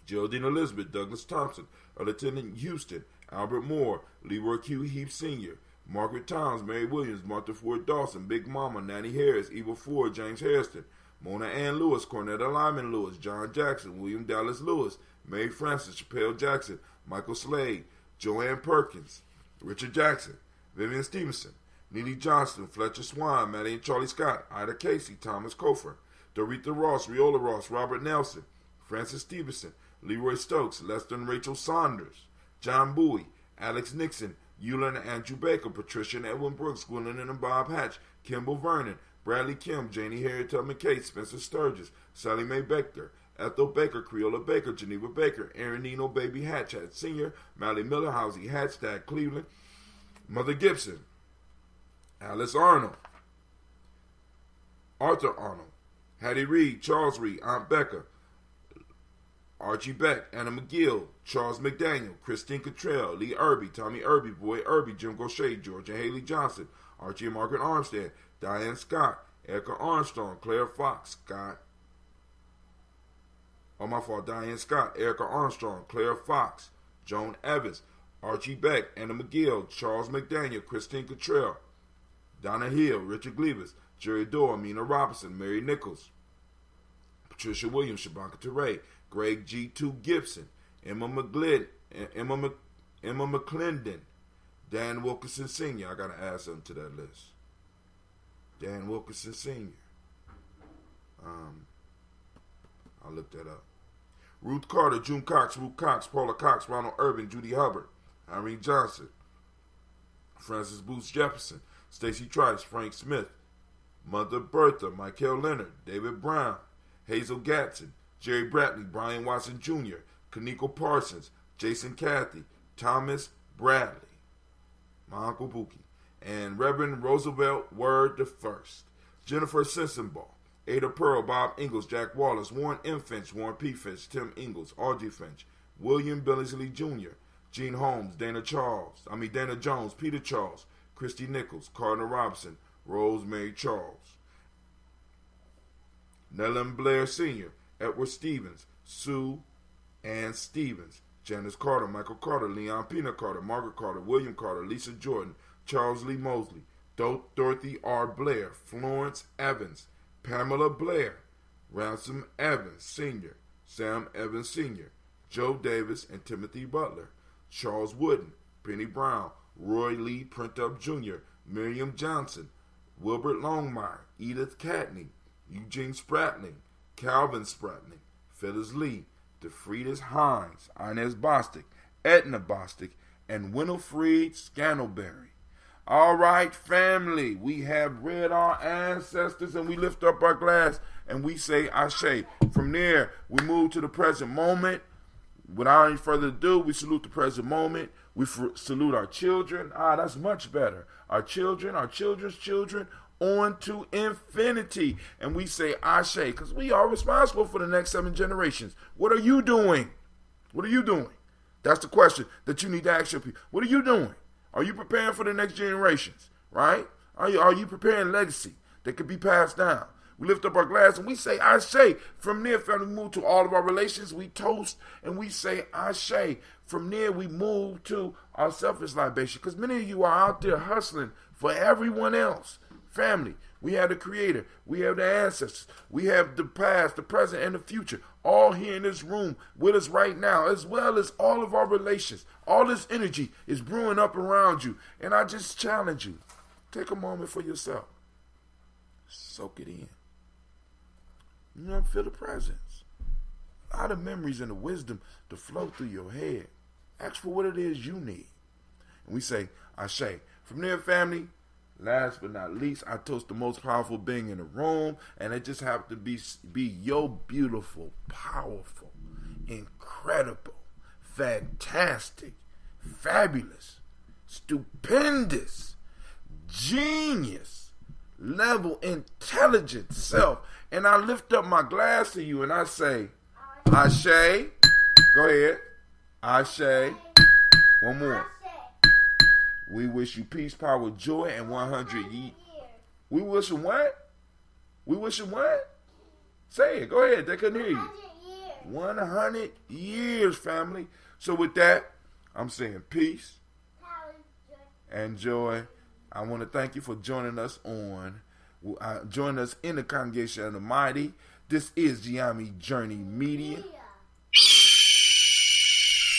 Geraldine Elizabeth, Douglas Thompson, Lieutenant Houston, Albert Moore, Leroy Q. Heath Sr., Margaret Towns, Mary Williams, Martha Ford Dawson, Big Mama, Nanny Harris, Eva Ford, James Hairston, Mona Ann Lewis, Cornetta Lyman Lewis, John Jackson, William Dallas Lewis, Mary Frances, Chappelle Jackson, Michael Slade, Joanne Perkins, Richard Jackson, Vivian Stevenson, Neely Johnston, Fletcher Swan, Maddie and Charlie Scott, Ida Casey, Thomas Cofer, Dorita Ross, Riola Ross, Robert Nelson, Francis Stevenson, Leroy Stokes, Lester and Rachel Saunders, John Bowie, Alex Nixon, Eula and Andrew Baker, Patricia and Edwin Brooks, Gwendolyn and Bob Hatch, Kimball Vernon, Bradley Kim, Janie Harriet Tubman Cates, Spencer Sturgis, Sally Mae Becker, Ethel Baker, Creola Baker, Geneva Baker, Aaron Nino Baby Hatch, Hatch Sr., Mally Miller, Housie Hatch, Stag Cleveland, Mother Gibson, Alice Arnold, Arthur Arnold, Hattie Reed, Charles Reed, Aunt Becca, Archie Beck, Anna McGill, Charles McDaniel, Christine Cottrell, Lee Irby, Tommy Irby, Boy Irby, Jim Gaucher, Georgia Haley Johnson, Archie and Margaret Armstead, Diane Scott, Erica Armstrong, Claire Fox, Diane Scott, Erica Armstrong, Claire Fox, Joan Evans, Archie Beck, Anna McGill, Charles McDaniel, Christine Cottrell, Donna Hill, Richard Gleavis, Jerry Dorr, Mina Robinson, Mary Nichols, Patricia Williams, Shabaka Teray, Greg G. 2 Gibson, Emma McClendon, Dan Wilkinson Sr. I got to add something to that list. Dan Wilkinson Sr. I'll look that up. Ruth Carter, June Cox, Ruth Cox, Paula Cox, Ronald Urban, Judy Hubbard, Irene Johnson, Francis Booth Jefferson, Stacy Trice, Frank Smith, Mother Bertha, Michael Leonard, David Brown, Hazel Gatson, Jerry Bradley, Brian Watson Jr., Kaneko Parsons, Jason Cathy, Thomas Bradley, my Uncle Bookie, and Reverend Roosevelt Word I, Jennifer Sensenbaugh, Ada Pearl, Bob Ingalls, Jack Wallace, Warren M. Finch, Warren P. Finch, Tim Ingalls, Audrey Finch, William Billingsley Jr., Gene Holmes, Dana Jones, Peter Charles, Christy Nichols, Cardinal Robinson, Rosemary Charles, Nellan Blair Sr., Edward Stevens, Sue Ann Stevens, Janice Carter, Michael Carter, Leon Pina Carter, Margaret Carter, William Carter, Lisa Jordan, Charles Lee Mosley, Dorothy R. Blair, Florence Evans, Pamela Blair, Ransom Evans Sr., Sam Evans Sr., Joe Davis and Timothy Butler, Charles Wooden, Penny Brown, Roy Lee Printup Jr., Miriam Johnson, Wilbert Longmire, Edith Catney, Eugene Spratling, Calvin Spratling, Phyllis Lee, DeFridas Hines, Inez Bostic, Edna Bostic, and Winifred Scantleberry. All right, family, we have read our ancestors and we lift up our glass and we say Ashe. From there, we move to the present moment. Without any further ado, we salute the present moment. We salute our children. That's much better. Our children, our children's children, on to infinity. And we say Ashe, because we are responsible for the next 7 generations. What are you doing? What are you doing? That's the question that you need to ask your people. What are you doing? Are you preparing for the next generations? Right? Are you preparing legacy that could be passed down? We lift up our glass and we say Ashe. From there, family, we move to all of our relations. We toast and we say Ashe. From there, we move to our selfish libation. Because many of you are out there hustling for everyone else. Family, we have the Creator. We have the ancestors. We have the past, the present, and the future. All here in this room with us right now, as well as all of our relations. All this energy is brewing up around you. And I just challenge you. Take a moment for yourself. Soak it in. You know, feel the presence. A lot of memories and the wisdom to flow through your head. Ask for what it is you need. And we say, Ashe. From there, family, last but not least, I toast the most powerful being in the room. And it just happens to be your beautiful, powerful, incredible, fantastic, fabulous, stupendous, genius, level, intelligent self. And I lift up my glass to you and I say, Ashe. Go ahead. Ashe. One more. We wish you peace, power, joy, and 100 years. We wish you what? We wish you what? Say it. Go ahead. They couldn't hear you. 100 years, family. So with that, I'm saying peace and joy. I want to thank you for joining us join us in the Congregation of the Mighty. This is Gye-Nyame Journey Media.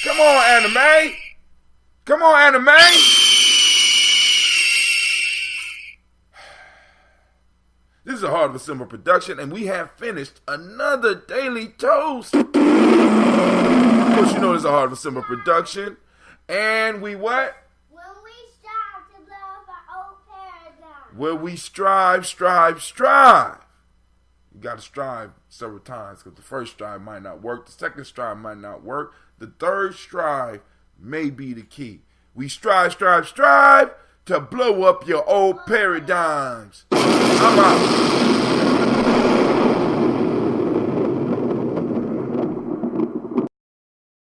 Come on, anime. Come on, anime. This is a Heart of a Simba production, and we have finished another Daily Toast. Of course, you know this is a Heart of a Simba production. And we what? Where we strive. You got to strive several times because the first strive might not work. The second strive might not work. The third strive may be the key. We strive to blow up your old paradigms. I'm out.